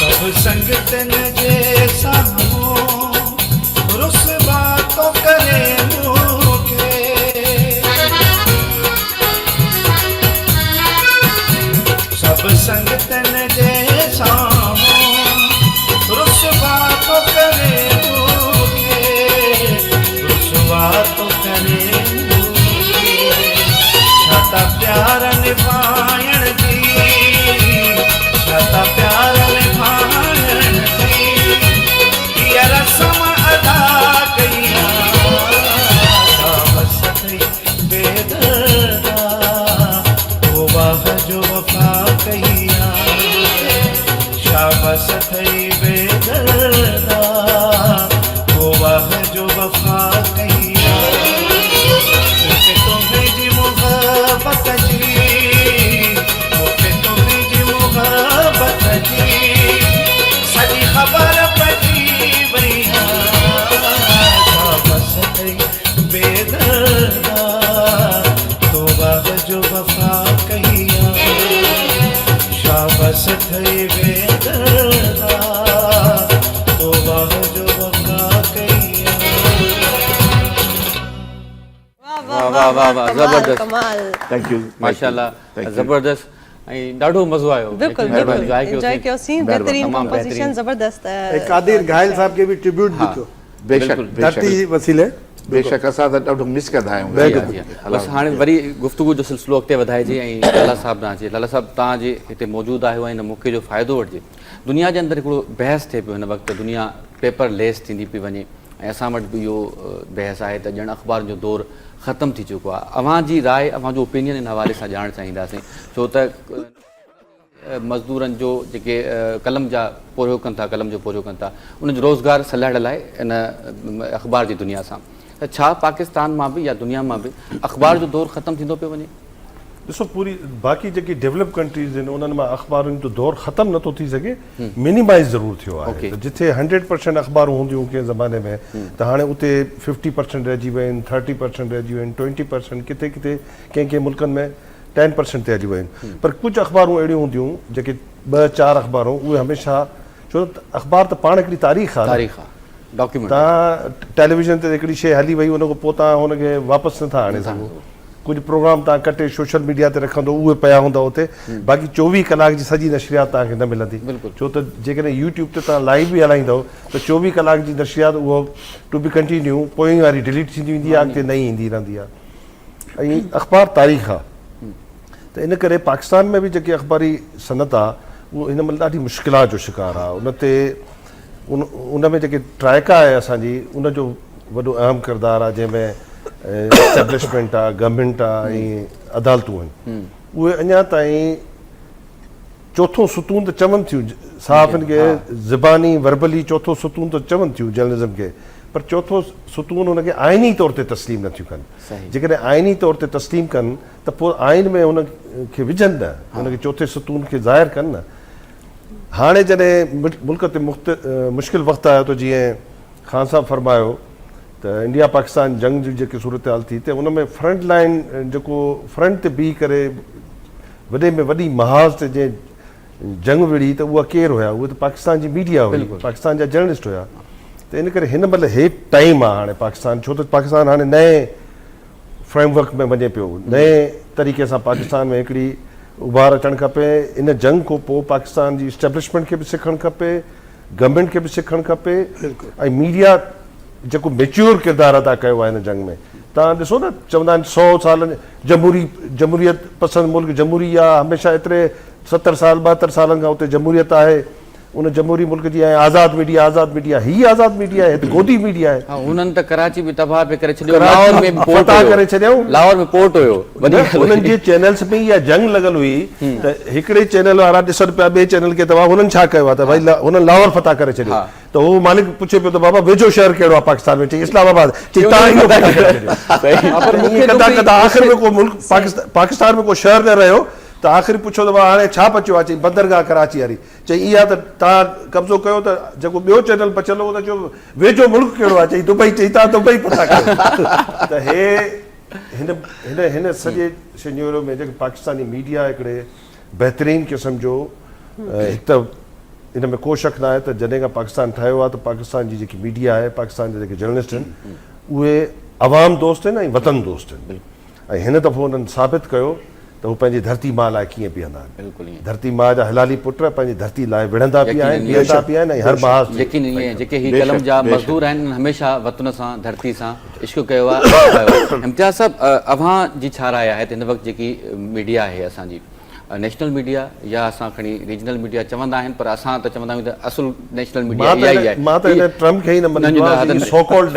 सब संगतन जे साम्हूं रुसवा तो करे मूंखे। सब संगतन जे साम्हूं रुसवा तो करे मूंखे। रुसवा तो करे मूंखे। छाता प्यार निभाइण जी, छाता प्यार निभाइण जी इहा रस्म अदा कइया। शाबस थई बेदर्दा ओ वाह जो वफा कहिया। शाबस थई बेदर्दा ओ वाह जो वफा कहिया। मुझे तुम्हें जी मोहब्बत जी, मुझे तुम्हें जी मोहब्बत जी सजी खबर पई भैया। शाबस थई बेदर्दा वाह वाह वाह ज़बरदस्त कमाल थैंक यू माशाल्लाह ज़बरदस्त ऐं ॾाढो मज़ो आयो बिल्कुल बिल्कुल एंजॉय कयोसीं बेहतरीन कंपोजिशन ज़बरदस्त कादिर घायल साहब के भी ट्रिब्यूट भी कयो बेशक धरती वसीले बेशक असां त ॾाढो मिस कंदा आहियूं बसि हाणे वरी गुफ़्तगू जो सिलसिलो अॻिते वधाइजे ऐं लाला साहब न अचे लाला साहब तव्हां जे हिते मौजूदु आहियो ऐं हिन मौक़े जो फ़ाइदो वठिजे दुनिया जे अंदरि हिकिड़ो बहस थिए पियो हिन वक़्तु दुनिया पेपर लेस थींदी पई वञे ऐं असां वटि बि इहो बहस आहे त ॼण अख़बार जो दौरु ख़तमु थी चुको आहे अव्हां जी राय अव्हां जो ओपिनियन हिन हवाले सां ॼाणणु चाहींदासीं छो त मज़दूरनि जो जेके कलम जा पोरियो कनि था कलम जो पोरियो कनि था उनजो रोज़गार सलाइण लाइ इन अख़बार जी दुनिया सां त छा पाकिस्तान मां बि या दुनिया मां बि अख़बार जो दौरु ख़तमु थींदो पियो वञे ॾिसो पूरी बाक़ी जेकी डेवलप कंट्रीज़ आहिनि उन्हनि मां अख़बारुनि जो दौरु ख़तमु नथो थी सघे मिनिमाइज़ ज़रूरु थियो आहे त जिथे 100% अख़बारूं हूंदियूं कंहिं ज़माने में त हाणे उते 50% रहिजी विया आहिनि 30% रहिजी विया आहिनि 20% किथे किथे कंहिं कंहिं मुल्कनि में 10% ते हली विया आहिनि पर कुझु अख़बारूं अहिड़ियूं हूंदियूं जेके 2-4 अख़बारूं उहे हमेशह छो त अख़बार त पाण हिकिड़ी तारीख़ आहे डॉक्यूमेंट तव्हां टेलीविज़न ते हिकिड़ी शइ हली वई उन खां पोइ तव्हां हुनखे वापसि नथा आणे सघो कुझु प्रोग्राम तव्हां कटे सोशल मीडिया ते रखंदो उहे पिया हूंदा उते बाक़ी 24 कलाक जी सॼी नशरियात तव्हांखे न मिलंदी छो त जेकॾहिं यूट्यूब ते तव्हां लाइव बि हलाईंदव त 24 कलाक जी नशरियात उहो टू बी कंटिन्यू पोइ वारी डिलीट थींदी वेंदी आहे अॻिते नई ईंदी रहंदी आहे ऐं अख़बार तारीख़ आहे त इन करे पाकिस्तान में बि जेकी अख़बारी सनत आहे उहो हिन महिल ॾाढी मुश्किलात जो शिकार आहे उन ते उन में जेके ट्राइका आहे असांजी उनजो वॾो अहम किरदारु आहे जंहिंमें एस्टेब्लिशमेंट आहे गवर्नमेंट आहे ऐं अदालतूं आहिनि उहे अञा ताईं चोथों सुतून त चवनि थियूं सहाफ़िन खे ज़बानी वर्बली चोथों सुतून त चवनि थियूं जर्नलिज़म खे पर चोथों सुतून हुनखे आइनी तौर ते तस्लीम नथियूं कनि जेकॾहिं आइनी तौर ते तस्लीम कनि त पोइ आइन में हुनखे विझनि न हुनखे चोथे सुतून खे ज़ाहिर कनि न हाणे जॾहिं मुल्क ते मुश्किल वक़्तु आयो त जीअं ख़ान साहब फरमायो त इंडिया पाकिस्तान जंग जी जेकी सूरत हाल थी त उन में फ्रंट लाइन जेको फ्रंट ते बीह करे वॾे में वॾी महाज़ ते जंहिं जंग विड़ी त उहा केरु हुया उहे त पाकिस्तान जी मीडिया हुई पाकिस्तान जा जर्नलिस्ट हुया त इन करे हिन महिल हे टाइम आहे हाणे पाकिस्तान छो त पाकिस्तान हाणे नए फ्रेमवर्क में वञे पियो नए तरीक़े सां पाकिस्तान में हिकिड़ी उभार अचणु खपे इन जंग खां पोइ पाकिस्तान जी इस्टेब्लिशमेंट खे बि सिखणु खपे गवर्नमेंट खे बि सिखणु खपे ऐं मीडिया जेको मेच्योर किरदारु अदा कयो आहे हिन जंग में तव्हां ॾिसो न चवंदा आहिनि 100 सालनि जमहूरियत पसंदि मुल्क जमहूरी आहे हमेशह एतिरे 70 साल 72 सालनि खां उते जमहूरियत आहे उन जमहूरी मुल्क जी आहे आज़ाद मीडिया ही आज़ाद मीडिया आहे गोदी मीडिया आहे उन्हनि त कराची बि तबाह पे करे छॾियो लाहौर में फतह करे छॾियऊं लाहौर में पोर्ट हुयो उन्हनि जे चैनल्स में इहा जंग लॻल हुई त हिकिड़े चैनल वारा ॾिसनि पिया ॿिए चैनल खे तव्हां हुननि छा कयो आहे त भई हुननि लाहौर फतह करे छॾियो त उहो मालिक पुछे पियो त बाबा वेझो शहर कहिड़ो आहे पाकिस्तान में चई इस्लामाबाद चई तव्हां आख़िर में को मुल्क पाकिस्तान में को शहर न रहियो त आख़िर पुछो त हाणे छा बचियो आहे चई बंदरगाह कराची वारी चई इहा त तव्हां कब्ज़ो कयो त जेको ॿियो चैनल बचियल हो त चयो वेझो मुल्क कहिड़ो आहे चई दुबई चई तव्हां दुबई पता कयो त हे हिन सॼे सिनेरियो में जेके पाकिस्तानी मीडिया हिकिड़े बहितरीन क़िस्म जो हिकु त इन में को शक न आहे त जॾहिं खां पाकिस्तान ठहियो आहे त पाकिस्तान जी जेकी मीडिया आहे पाकिस्तान जा जेके जर्नलिस्ट आहिनि उहे अवाम दोस्त आहिनि ऐं वतन दोस्त आहिनि ऐं हिन दफ़ो हुननि साबित कयो त हू पंहिंजी धरती माउ लाइ कीअं बीहंदा आहिनि धरती माउ जा हलाली पुट पंहिंजी धरती लाइ विढ़ंदा बि आहिनि बीहंदा बि आहिनि ऐं हर महाज़ जेके ही कलम जा मज़दूर आहिनि हमेशह वतन सां धरती सां इश्क कयो आहे इम्तियाज़ साहब अव्हां जी छा राय आहे त हिन वक़्तु जेकी मीडिया आहे असांजी नेशनल मीडिया या असां खणी रीजनल मीडिया चवंदा आहिनि पर असां त चवंदा आहियूं त असुल नेशनल मीडिया इहा ई आहे मां त हिन ट्रम्प खे ई न मञींदो आहियां सो कॉल्ड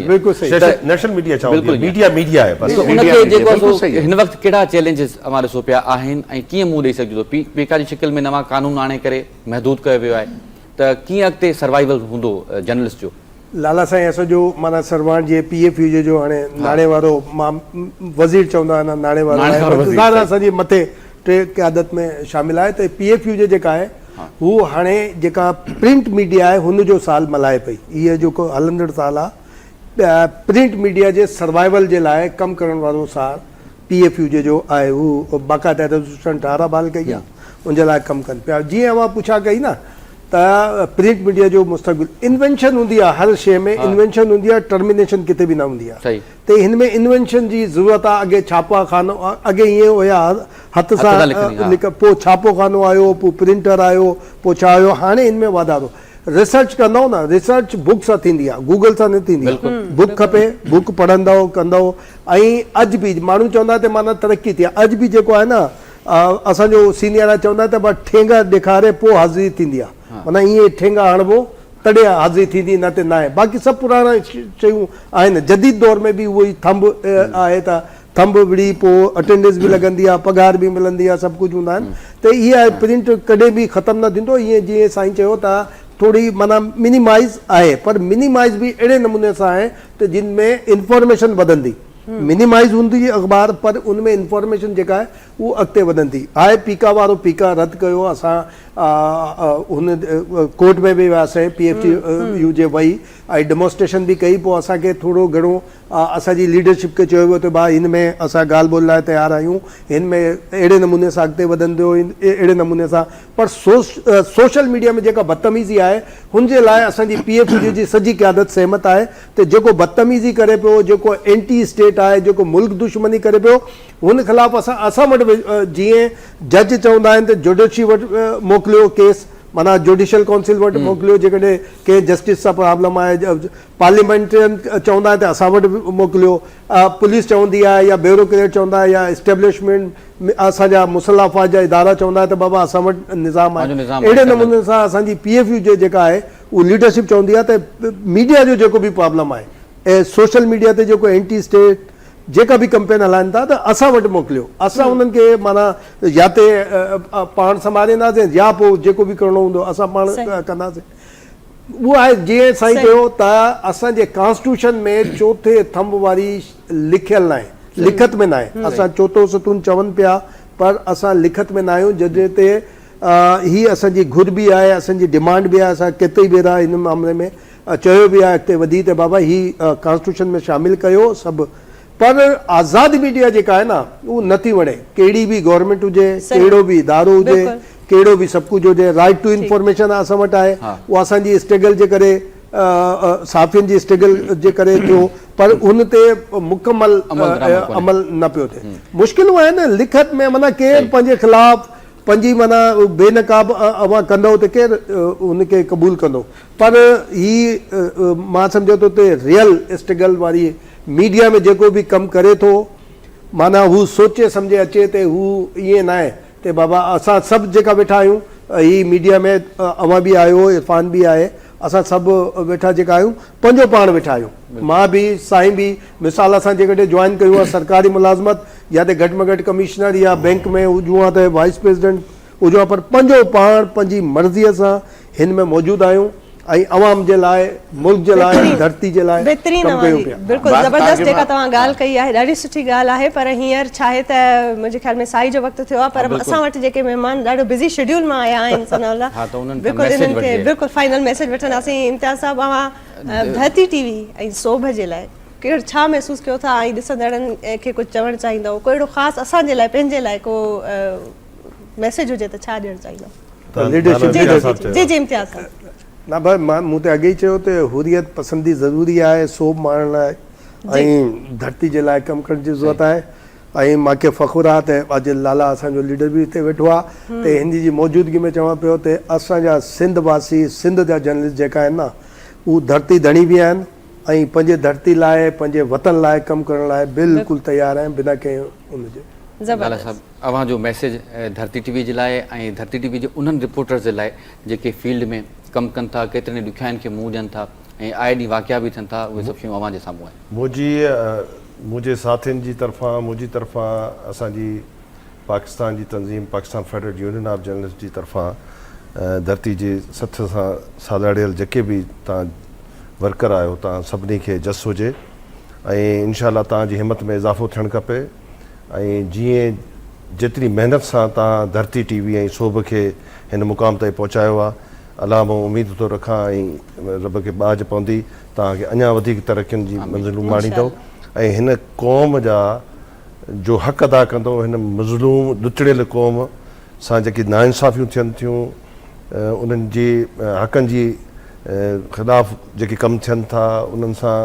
बिल्कुलु सही नेशनल मीडिया चवंदो मीडिया आहे बस उनखे जेको हिन वक़्तु कहिड़ा चैलेंजिस अवां ॾिसो पिया आहिनि ऐं कीअं मुंहुं ॾेई सघिजे थो पीका जी शिकिल में नवां कानून आणे करे महदूद कयो वियो आहे त कीअं अॻिते सर्वाइवल हूंदो जर्नलिस्ट जो लाला साईं असांजो माना सरवान जे PFU जो हाणे नाणे वारो मां वज़ीर चवंदा आहिनि नाणे वारो असांजे मथे टे क़यादत में शामिल आहे त PFU जो जेका आहे हू हाणे जेका प्रिंट मीडिया आहे हुनजो साल मल्हाए पई इहो जेको हलंदड़ साल आहे प्रिंट मीडिया जे सर्वाइवल जे लाइ कमु करण वारो साल PFU जो आहे हू बाक़ाइदा रेज़ोल्यूशन 18 बहाल कई आहे उनजे लाइ कमु कनि पिया जीअं अवां पुछा कई न त प्रिंट मीडिया जो मुस्तक़बिल इन्वेंशन हूंदी आहे हर शइ में इन्वेंशन हूंदी आहे टर्मिनेशन किथे बि न हूंदी आहे सही त हिन में इन्वेंशन जी ज़रूरत आहे अॻे छापा खानो अॻे ईअं हुया हथ सां सां लिखणी, पोइ छापो खानो आयो पोइ प्रिंटर आयो पोइ छा आयो हाणे हिन में वाधारो रिसर्च कंदव न रिसर्च बुक सां थींदी आहे गूगल सां न थींदी आहे बुक खपे बुक पढ़ंदव कंदव ऐं अॼु बि माण्हू चवंदा त माना तरक़ी थी आहे अॼु बि जेको आहे न असांजो सीनियर आहे चवंदा त बसि ठेंगा ॾेखारे पोइ हाज़िरी थींदी आहे माना ईअं ठेंगा हणिबो तॾहिं हाज़िरी थींदी न त न आहे बाक़ी सभु पुराणा शयूं आहिनि जदीद दौर में बि उहो ई थंब आहे त थंब विड़ी पोइ अटेंडेंस बि लॻंदी आहे पघार बि मिलंदी आहे सभु कुझु हूंदा आहिनि त इहा आहे प्रिंट कॾहिं बि ख़तमु न थींदो ईअं जीअं साईं चयो त थोड़ी माना मिनिमाइज़ आहे पर मिनिमाइज़ बि अहिड़े नमूने सां आहे त जिन में इंफॉर्मेशन वधंदी मिनिमाइज़ हूंदी अख़बार पर उन में इंफॉर्मेशन जेका आहे उहो अॻिते वधंदी आहे पीका वारो पीका रद्द कयो असां हुन कोर्ट में बि वियासीं PFU जे वई ऐं डेमोन्स्ट्रेशन बि कई पोइ असांखे थोरो घणो असांजी लीडरशिप खे चयो वियो त भाउ हिन में असां ॻाल्हि ॿोल लाइ तयारु आहियूं हिन में अहिड़े नमूने सां अॻिते वधंदो अहिड़े नमूने सां पर सोशल मीडिया में जेका बदतमीज़ी आहे हुनजे लाइ असांजी PFU जी सॼी क़यादत सहमत आहे त जेको बदतमीज़ी करे पियो जेको एंटी स्टेट आहे जेको मुल्क दुश्मनी करे पियो हुन ख़िलाफ़ु असां वटि जीअं जज चवंदा आहिनि त जुडिशरी वटि मोकिलियो केस माना जुडिशियल काउंसिल वटि मोकिलियो जेकॾहिं कंहिं जस्टिस सां प्रॉब्लम आहे पार्लियामेंटेरियन चवंदा आहिनि त असां वटि मोकिलियो पुलिस चवंदी आहे या ब्यूरोक्रेट चवंदा आहे या एस्टेब्लिशमेंट असांजा मुसल्ह फ़ौज जा इदारा चवंदा आहे त बाबा असां वटि निज़ाम आहे अहिड़े नमूने सां असांजी PFU जो जेका आहे उहा लीडरशिप चवंदी आहे त मीडिया जो जेको बि प्रॉब्लम आहे ऐं सोशल मीडिया ते जेको एंटी स्टेट जेका बि कंपेन हलाइनि था त असां वटि मोकिलियो असां उन्हनि खे माना या ते पाण संभालींदासीं या पोइ जेको बि करिणो हूंदो असां पाण कंदासीं उहो आहे जीअं साईं चयो त असांजे कॉन्स्टिट्यूशन में चौथे थंब वारी लिखियल न आहे लिखत में न आहे असां चोथों सतून चवनि पिया पर असां लिखत में न आहियूं जॾहिं ते ही असांजी घुर बि आहे असांजी डिमांड बि आहे असां केतिरी भेरा हिन मामले में चयो बि आहे अॻिते वधी त बाबा ही कॉन्स्टिट्यूशन में शामिलु कयो सभु पर आज़ादी मीडिया जेका आहे न उहो नथी वणे कहिड़ी बि गवर्नमेंट हुजे कहिड़ो बि इदारो हुजे कहिड़ो बि सभु कुझु हुजे राइट टू इंफॉर्मेशन असां वटि आहे उहा असांजी स्ट्रगल जे करे साफ़ियुनि जी स्ट्रगल जे करे थियो पर उन ते मुकमल अमल न पियो थिए मुश्किलूं आहिनि लिखत में माना केरु पंहिंजे ख़िलाफ़ु पंहिंजी माना बेनकाब अवां कंदो त केरु उनखे क़बूल कंदो पर ही मां सम्झो थो त रियल स्ट्रगल वारी मीडिया में जेको बि कमु करे थो माना हू सोचे सम्झे अचे त हू ईअं न आहे त बाबा असां सभु जेका वेठा आहियूं ही मीडिया में अवां बि आहियो इरफान बि आहे असां सभु वेठा जेका आहियूं पंहिंजो पाण वेठा आहियूं मां बि साईं बि मिसाल असां जेकॾहिं जॉइन कयूं आहे सरकारी मुलाज़मत या त घटि में घटि कमिश्नर या बैंक में हुजूं आहे त वाइस प्रेसिडेंट हुजूं आहे पर पंहिंजो पाण पंहिंजी मर्ज़ीअ सां हिन में मौजूदु आहियूं ऐं अवाम जे लाइ मुल्क जे लाइ धरती जे लाइ बेहतरीन बिल्कुलु ज़बरदस्त जेका तव्हां ॻाल्हि कई आहे ॾाढी सुठी ॻाल्हि आहे पर हींअर छा आहे त मुंहिंजे ख़्याल में साई जो वक़्तु थियो आहे पर असां वटि जेके महिमान ॾाढो बिज़ी शेड्यूल मां आया आहिनि सनाउल्लाह बिल्कुलु इन्हनि खे बिल्कुलु फाइनल मैसेज वठंदासीं इम्तियाज़ साहिबु अवां धरती TV ऐं सोभ जे लाइ कहिड़ो छा महसूसु कयो था ऐं ॾिसंदड़नि खे कुझु चवणु चाहींदव को अहिड़ो ख़ासि असांजे लाइ पंहिंजे लाइ को मैसेज हुजे त छा ॾियणु चाहींदव जी जी इम्तियाज़ साहिबु न भाई मूं ते अॻे ई चयो त हुरियत पसंदी ज़रूरी आहे सोभ माणण लाइ ऐं धरती जे लाइ कमु करण जी ज़रूरत आहे ऐं मूंखे फ़ख़ुरु आहे त अॼु लाला असांजो लीडर बि हिते वेठो आहे त हिन जी मौजूदगी में चवां पियो त असांजा सिंध वासी सिंध जा जर्नलिस्ट जेका आहिनि न उहे धरती धणी बि आहिनि ऐं पंहिंजे धरती लाइ पंहिंजे वतन लाइ कमु करण लाइ बिल्कुलु तयारु आहिनि बिना कंहिं हुनजे लाला साहब अवां जो मैसेज धरती TV जे लाइ ऐं धरती TV जे उन्हनि रिपोर्टर्स जे लाइ जेके फील्ड में कमु कनि था केतिरनि ॾुखियाईनि खे मुंहुं ॾियनि था ऐं आए ॾींहुं वाक़िया बि थियनि था उहे सभु शयूं अवां जे साम्हूं आहिनि मुंहिंजे साथियुनि जी तरफ़ां मुंहिंजी तरफ़ां असांजी पाकिस्तान जी तंज़ीम Pakistan federal union of journalist जी तरफ़ां धरती जे सथ सां सालाड़ियल जेके बि तव्हां वर्कर आहियो तव्हां सभिनी खे जस हुजे ऐं इनशाला तव्हांजी हिमत में इज़ाफ़ो थियणु खपे ऐं जीअं जेतिरी महिनत सां तव्हां धरती TV ऐं सोभ खे हिन मुक़ाम ताईं पहुचायो आहे अलाह मां उमेद थो रखां ऐं रब खे बाज पवंदी तव्हांखे अञा वधीक तरक़ियुनि जी मंज़िलूं माणींदव ऐं हिन क़ौम जा जो हक़ अदा कंदो हिन मज़लूम ॾुचड़ियल क़ौम सां जेकी नाइंसाफ़ियूं थियनि थियूं उन्हनि जे हक़नि जी ख़िलाफ़ जेके कम थियनि था, उन्हनि सां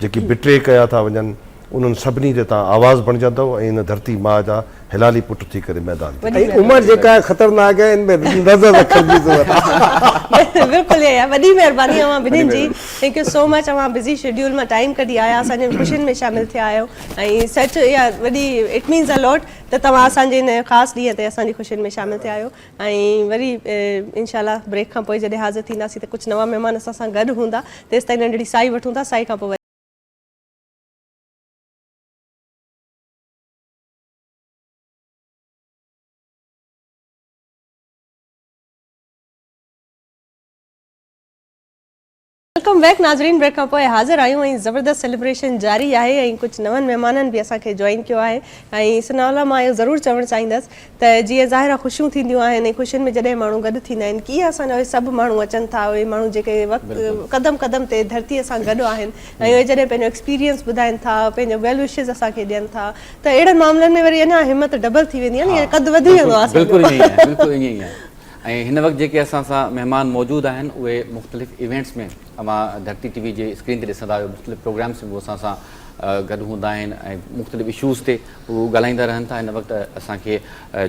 जेकी बिट्रे कया था वञनि, उन्हनि सभिनी ते तव्हां आवाज़ बणिजंदव ऐं इन धरती माउ जा हिलाली पुट थी करे मैदान ते। ऐं उमिरि जेका ख़तरनाक आहे, इन में नज़र रखण जी ज़रूरत आहे। बिल्कुलु इहा आहे, वॾी महिरबानी अवां ॿिन्हिनि जी। थैंक यू सो मच, अवां बिज़ी शेड्यूल मां टाइम कढी आया, असांजे ख़ुशियुनि में शामिलु थिया आहियो ऐं सच इहा वॾी इट मीन्स अ लॉट त तव्हां असांजे इन ख़ासि ॾींहं ते असांजी ख़ुशियुनि में शामिलु थिया आहियो। ऐं वरी इनशाला ब्रेक खां पोइ जॾहिं हाज़िर थींदासीं त कुझु नवां महिमान असां सां गॾु हूंदा। तेसि ताईं नंढड़ी साई वठूं था, साई खां पोइ वेलकम बैक नाज़रीन। ब्रेक खां पोइ हाज़िर आहियूं ऐं ज़बरदस्त सेलिब्रेशन जारी आहे ऐं कुझु नवनि महिमाननि बि असांखे जॉइन कयो आहे। ऐं सनाउल्ला मां इहो ज़रूरु चवणु चाहींदसि त जीअं ज़ाहिर आहे ख़ुशियूं थींदियूं आहिनि ऐं ख़ुशियुनि में जॾहिं माण्हू गॾु थींदा आहिनि, कीअं असांजा उहे सभु माण्हू अचनि था, उहे माण्हू जेके वक़्तु क़दम क़दम ते धरतीअ सां गॾु आहिनि ऐं उहे जॾहिं पंहिंजो एक्सपीरियंस ॿुधाइनि था, पंहिंजो वेल विशिस असांखे ॾियनि था, त अहिड़नि मामलनि में वरी अञा हिमत डबल थी वेंदी आहे न, क़द वधी वेंदो आहे। बिल्कुलु ईअं आहे, बिल्कुलु ईअं ई आहे। ऐं हिन वक़्तु जेके असां सां महिमान मौजूदु आहिनि, उहे मुख़्तलिफ़ इवेंट्स में अवां धरती टीवी जे स्क्रीन ते ॾिसंदा आहियो, मुख़्तलिफ़ प्रोग्राम्स में उहे असां सां गॾु हूंदा आहिनि ऐं मुख़्तलिफ़ इशूज़ ते उहे ॻाल्हाईंदा रहनि था। हिन वक़्तु असांखे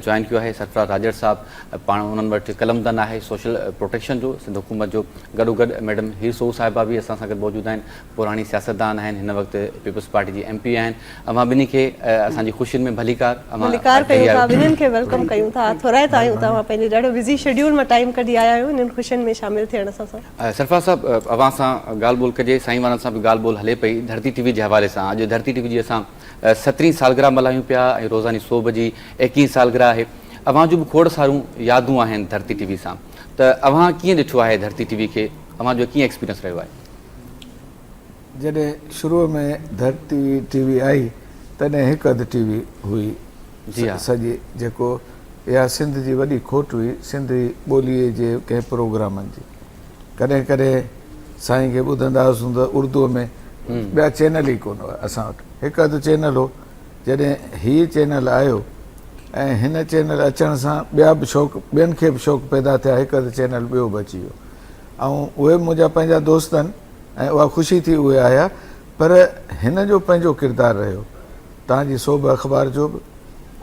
जॉइन कयो आहे सरफराज़ राजड़ साहिबु, पाण उन्हनि वटि कलमदन आहे सोशल प्रोटेक्शन जो सिंध हुकूमत जो। गॾोगॾु मैडम हीर सोऊ साहिबा बि असां सां गॾु मौजूदु आहिनि, पुराणी सियासतदान आहिनि, हिन वक़्तु पीपल्स पार्टी जी MP आहिनि। अवां ॿिन्ही खे असांजी ख़ुशियुनि में भलीकार कयूं था, ॿिन्हिनि खे वेलकम कयूं था, थोराइता आहियूं। तव्हां पंहिंजे ॾाढो बिज़ी शेड्यूल मां टाइम कढी आया आहियो इन्हनि ख़ुशियुनि में शामिलु थियण सां। सरफराज़ साहिबु, अवां सां ॻाल्हि ॿोल कजे, साईं वारनि सां बि ॻाल्हि ॿोल हले पई धरती टीवी जे हवाले सां। अॼु धरती टीवी जी असां 17वीं सालगिरह मल्हायूं पिया ऐं रोज़ानी सोभ जी 21वीं सालगिरह आहे। अवां जूं बि खोड़ सारियूं यादूं आहिनि धरती टीवी सां, त अवां कीअं ॾिठो आहे धरती टीवी खे, अवां जो कीअं एक्सपीरियंस रहियो आहे? जॾहिं शुरूअ में धरती टीवी आई तॾहिं हिकु अधु टीवी हुई सॼी, जेको इहा सिंध जी वॾी खोट हुई, सिंधी ॿोलीअ जे कंहिं प्रोग्रामनि जी। कॾहिं कॾहिं साईं खे ॿुधंदा हुआसीं त उर्दूअ में ॿिया चैनल ई कोन हुआ असां वटि, हिकु अधु चैनल हो। जॾहिं हीअ चैनल आयो ऐं हिन चैनल अचण सां ॿिया बि शौक़ु, ॿियनि खे बि शौक़ु पैदा थिया, हिकु अधु चैनल ॿियो बि अची वियो। ऐं उहे मुंहिंजा पंहिंजा दोस्त आहिनि ऐं उहा ख़ुशी थी उहे आया, पर हिन जो पंहिंजो किरदारु रहियो, तव्हांजी सोभ अख़बार जो बि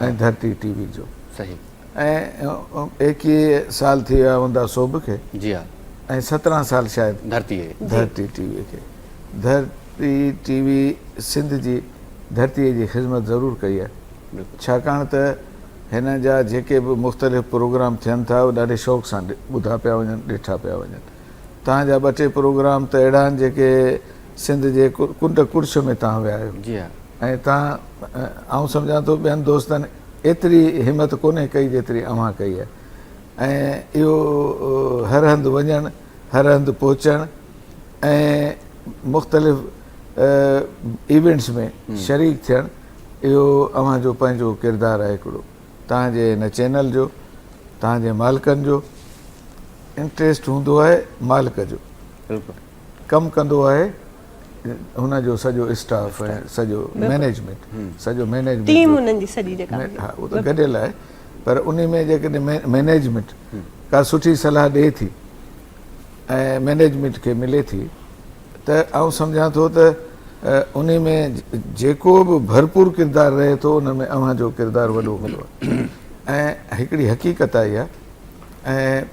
ऐं धरती टीवी जो। सही। ऐं 21 साल थी विया हूंदा सोभ खे। जी हा। ऐं 17 साल शायदि धरती टीवीअ खे। धरती टीवी सिंध जी धरतीअ जी ख़िदमत ज़रूरु कई आहे, छाकाणि त हिन जा जेके बि मुख़्तलिफ़ प्रोग्राम थियनि था उहे ॾाढे शौक़ सां ॿुधा पिया वञनि, ॾिठा पिया वञनि। तव्हांजा 2-3 प्रोग्राम त अहिड़ा आहिनि जेके सिंध जे कुंड कुर्छ में तव्हां विया आहियो। जी हा। ऐं तव्हां, आउं सम्झां थो ॿियनि दोस्तनि एतिरी हिमत कोन्हे कई जेतिरी अव्हां कई आहे। ऐं इहो हर हंधि वञणु, हर हंधि पहुचणु ऐं मुख़्तलिफ़ इवेंट्स में शरीक थियणु, इहो अव्हां जो पंहिंजो किरदारु आहे हिकिड़ो। तव्हांजे हिन चैनल जो, तव्हांजे मालिकनि जो इंट्रस्ट हूंदो आहे, मालिक जो कमु कंदो आहे हुनजो सॼो स्टाफ ऐं सॼो मैनेजमेंट, सॼो मैनेजमेंट टीम उन्हनि जी सॼी जेका, हा उहो त गॾियल आहे, पर उन में जेकॾहिं मैनेजमेंट का सुठी सलाह ॾिए थी ऐं मैनेजमेंट खे मिले थी त आउं सम्झां थो त उन में जेको बि भरपूर किरदारु रहे थो उन में अव्हां जो किरदारु वॾो हूंदो आहे। ऐं हिकिड़ी हक़ीक़त आहे इहा, ऐं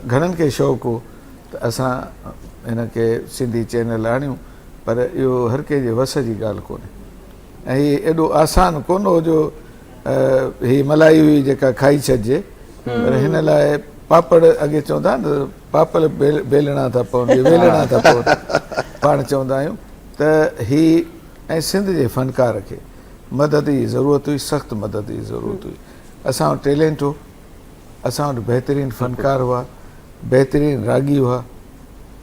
घणनि खे शौक़ु हो त असां हिन खे सिंधी चैनल आणियूं, पर इहो हर कंहिंजे वस जी ॻाल्हि कोन्हे ऐं हीअ एॾो आसान कोन हो जो हीअ मलाई हुई जेका खाई छॾिजे, पर हिन लाइ पापड़ अॻे चवंदा न पापड़ बेलणा था पवनि, वेलणा था पवनि, पाण चवंदा आहियूं त हीअ ऐं सिंध जे फ़नकार खे मदद जी ज़रूरत हुई, सख़्तु मदद जी ज़रूरत हुई। असां वटि टैलेंट हो, असां वटि बहितरीनु फ़नकार हुआ, बहितरीनु रागी हुआ,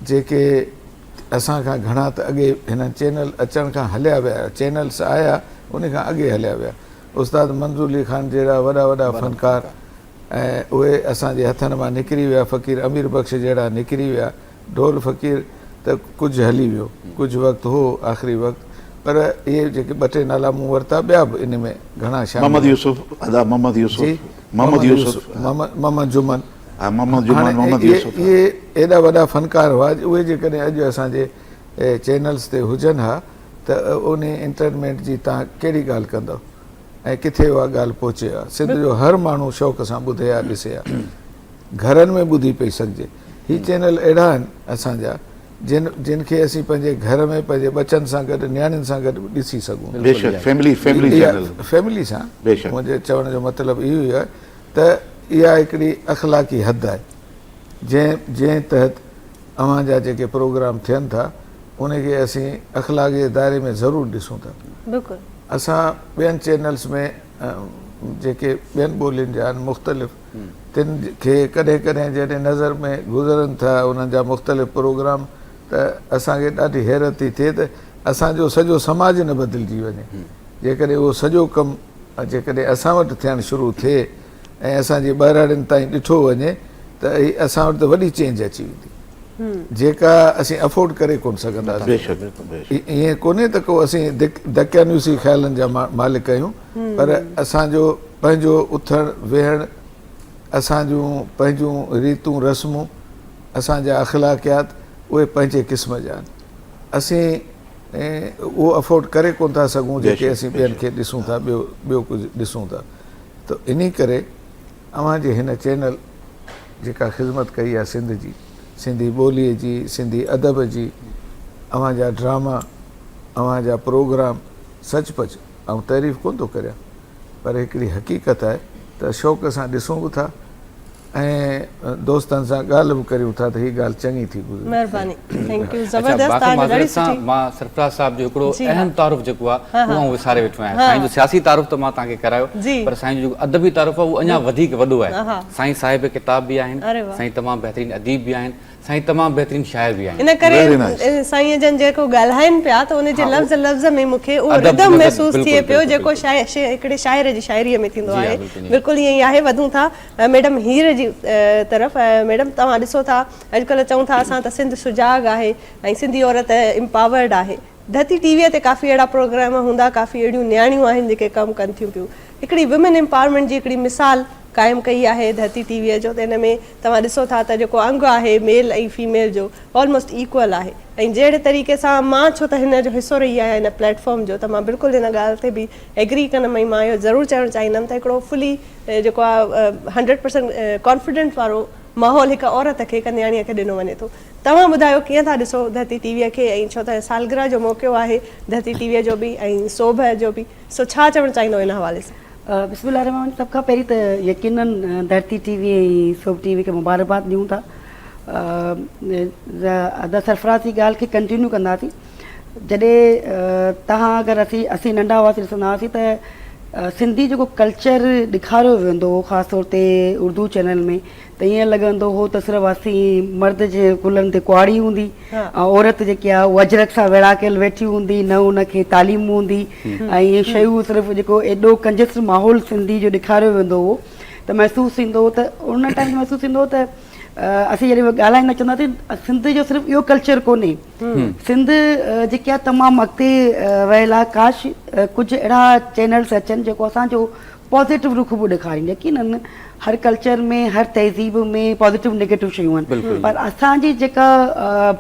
जेके असां खां घणा त अॻे हिन चैनल अचण खां हलिया विया, चैनल्स आया उन खां अॻे हलिया विया। उस्ताद मंज़ूर अली ख़ान जहिड़ा वॾा वॾा फ़नकार ऐं उहे असांजे हथनि मां निकिरी विया, फ़क़ीर अमीर बख़्श जहिड़ा निकिरी विया, ढोल फ़क़ीर त कुझु हली वियो, कुझु वक़्तु हो आख़िरी वक़्तु, पर इहे जेके 2-3 नाला मूं वरिता, ॿिया बि इन में घणा शामिल, मोहम्मद यूसुफ, अदा मोहम्मद यूसुफ, मोहम्मद यूसुफ, मोहम्मद जुमन, हा मोहम्मद जुमान हाणे मोहम्मद इहे यूसुफ इहे एॾा वॾा फनकार हुआ उहे जेकॾहिं अॼु असांजे चैनल्स ते हुजनि हा त उन इंटरनेट जी तव्हां कहिड़ी ॻाल्हि कंदव ऐं किथे उहा ॻाल्हि पहुचे आहे। सिंध जो हर माण्हू शौक़ सां ॿुधे आहे ॾिसे आहे, घरनि में ॿुधी पई सघिजे। हीअ चैनल अहिड़ा आहिनि असांजा जिन खे असीं पंहिंजे घर में पंहिंजे बचनि सां गॾु नियाणियुनि सां गॾु ॾिसी सघूं। बेशक फैमिली चैनल फैमिली सां बेशक। मुंहिंजे चवण जो मतिलबु इहो ई आहे त इहा हिकिड़ी अख़लाक़ी हद आहे जंहिं तहत अव्हांजा जेके प्रोग्राम थियनि था उनखे असीं अख़लाक़ी दायरे में ज़रूरु ॾिसूं था। बिल्कुलु असां ॿियनि चैनल्स में जेके ॿियनि ॿोलियुनि जा आहिनि मुख़्तलिफ़ तिन खे कॾहिं कॾहिं जॾहिं नज़र में गुज़रनि था उन्हनि जा मुख़्तलिफ़ प्रोग्राम त असांखे ॾाढी हैरत थी थिए त असांजो सॼो समाज न बदिलिजी वञे। जेकॾहिं उहो सॼो कमु जेकॾहिं असां वटि थियणु शुरू थिए ऐं असांजी ॿाहिराड़ियुनि ताईं ॾिठो वञे त असां वटि त वॾी चेंज अची वेंदी जेका असीं अफोर्ड करे कोन सघंदासीं। ईअं कोन्हे त को असीं दकियानूसी ख़्यालनि जा मालिक आहियूं, पर असांजो पंहिंजो उथणु वेहणु असांजूं पंहिंजूं रीतूं रस्मूं असांजा अख़लाक़ियात उहे पंहिंजे क़िस्म जा आहिनि। असीं उहो अफोर्ड करे कोन था सघूं जेके असीं ॿियनि खे ॾिसूं था ॿियो कुझु ॾिसूं था। त इन करे अव्हांजे हिन चैनल जेका ख़िदमत कई आहे सिंध जी, सिंधी ॿोलीअ जी, सिंधी अदब जी, अव्हांजा ड्रामा, अव्हांजा प्रोग्राम सचपच ऐं तारीफ़ कोन थो करियां, पर हिकिड़ी हक़ीक़त आहे त शौक़ सां ॾिसूं बि था ऐं दोस्तनि सां ॻाल्हि बि करियूं था त हीअ ॻाल्हि चङी थी गुज़रे। महिरबानी, थैंक यू, अच्छा, ज़बरदस्त, बाक़ी तव्हांजी ॾाढी माज़रत सां सुठी। मां सरफराज़ साहिब जो हिकिड़ो जी, हा। अहम तारुफ़ जेको आहे उहो विसारे वेठो आहियां। साईं जो सियासी तारुफ़ त मां तव्हांखे करायो, जी। पर साईं जो जेको अदबी तारुफ़ आहे उहो अञा वधीक वॾो हा। आहे। साईं साहिब किताब बि अरे आहिनि, वाह। साईं तमामु बहितरीन अदीब बि आहिनि, साईं तमामु बहितरीन शाइर बि आहिनि। इन करे Very nice. साईं जन जेको ॻाल्हाइनि पिया त उनजे हा, लफ़्ज़ लफ़्ज़ में मूंखे उहो अदब रिदम नज़र, महसूस थिए बिल्कुलु, पियो बिल्कुलु, जेको बिल्कुलु। हिकिड़े शाइर जी शाइरीअ में थींदो जी हा, आहे। बिल्कुलु ईअं। बिल्कुलु ईअं ई आहे। वधूं था मैडम हीर जी तरफ़। मैडम तव्हां ॾिसो था अॼुकल्ह चऊं था असां त सिंध सुजाग आहे ऐं सिंधी औरत एम्पावर्ड आहे। धरती टीवीअ ते काफ़ी अहिड़ा प्रोग्राम हूंदा, काफ़ी अहिड़ियूं नियाणियूं आहिनि जेके कमु कनि थियूं पियूं। हिकिड़ी वुमेन एम्पावरमेंट जी हिकिड़ी मिसाल क़ाइमु कई आहे धरती टीवीअ जो। त हिन में तव्हां ॾिसो था त जेको अंग आहे मेल ऐं फीमेल जो ऑलमोस्ट इक्वल आहे। ऐं जहिड़े तरीक़े सां मां छो त हिन जो हिसो रही आहियां हिन प्लेटफॉर्म जो, त मां बिल्कुलु हिन ॻाल्हि ते बि एग्री कंदमि ऐं मां इहो ज़रूरु चवणु चाहींदमि त हिकिड़ो फुली जेको आहे 100% कॉन्फिडेंस वारो माहौल हिकु औरत खे हिकु नियाणीअ खे ॾिनो वञे थो। तव्हां ॿुधायो कीअं था ॾिसो धरती टीवीअ खे, ऐं छो त सालगिरह जो मौक़ो आहे धरती टीवीअ जो बि ऐं सोभ जो बि, सो छा चवणु चाहींदो हिन हवाले सां? बिस्मिल्लाहिर्रहमानिर्रहीम। सभ खां पहिरीं त यकीनन धरती टीवी ऐं सोभ टीवी खे मुबारकबाद ॾियूं था। अदा सरफराज़ जी ॻाल्हि खे कंटिन्यू कंदासीं। जॾहिं तव्हां अगरि असीं नंढा हुआसीं ॾिसंदा हुआसीं त सिंधी जेको कल्चर ॾेखारियो वेंदो हो ख़ासि तौर ते उर्दू चैनल में, त ईअं लॻंदो हो त सिर्फ़ु असीं मर्द जे कुलनि ते कुआड़ी हूंदी ऐं औरत जेकी आहे उहा अजरक सां विड़ाकियल वेठी हूंदी, न उनखे तालीम हूंदी ऐं इहे शयूं सिर्फ़ु जेको एॾो कंजस्ट माहौल सिंधी जो ॾेखारियो वेंदो हो त महसूसु थींदो हो। त उन टाइम महसूसु थींदो हो त असीं जॾहिं ॻाल्हाईंदा चवंदासीं सिंध जो सिर्फ़ु इहो कल्चर कोन्हे, सिंध जेकी आहे तमामु अॻिते वियल आहे। काश कुझु अहिड़ा चैनल्स अचनि जेको असांजो पॉज़िटिव रुख बि ॾेखारीनि। यकीनन हर कल्चर में हर तहज़ीब में पॉज़िटिव नेगेटिव शयूं आहिनि, पर असांजी जेका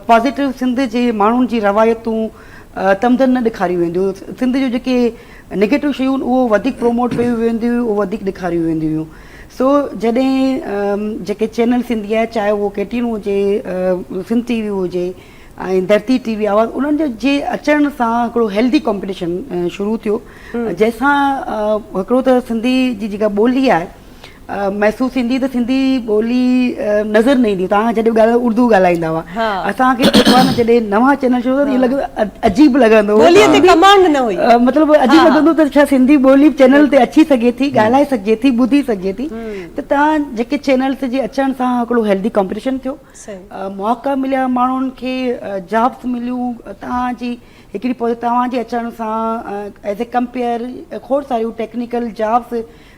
पॉज़िटिव सिंध जे माण्हुनि जी रवायतूं तमदन न ॾेखारियूं वेंदियूं। सिंध जूं जेके नेगेटिव शयूं उहो वधीक प्रमोट कयूं वेंदियूं, उहो वधीक ॾेखारियूं वेंदियूं हुयूं। सो जॾहिं जेके चैनल सिंधी आहे, चाहे उहो केटीन हुजे, सिंध टीवी हुजे ऐं धरती टीवी आवाज़, उन्हनि जे अचण सां हिकिड़ो हेल्दी कॉम्पिटिशन शुरू थियो, जंहिंसां हिकिड़ो त सिंधी जी जेका ॿोली आहे महसूसु थींदी त सिंधी ॿोली नज़र न ईंदी। तव्हां जॾहिं ॻाल्हायो उर्दू ॻाल्हाईंदा हुआ, असांखे जॾहिं नवां चैनल शुरू थियो त ईअं लॻंदो अजीब लॻंदो, मतिलबु अजीब लॻंदो त छा सिंधी ॿोली चैनल ते अची सघे थी, ॻाल्हाए सघिजे थी, ॿुधी सघिजे थी। त तव्हां जेके चैनल्स जे अचण सां हिकिड़ो हेल्दी कॉम्पिटिशन थियो, मौक़ा मिलिया, माण्हुनि खे जॉब्स मिलियूं। तव्हांजी हिकिड़ी तव्हांजे अचण सां एज़ ए कंपेयर खोड़ सारियूं टेक्निकल जॉब्स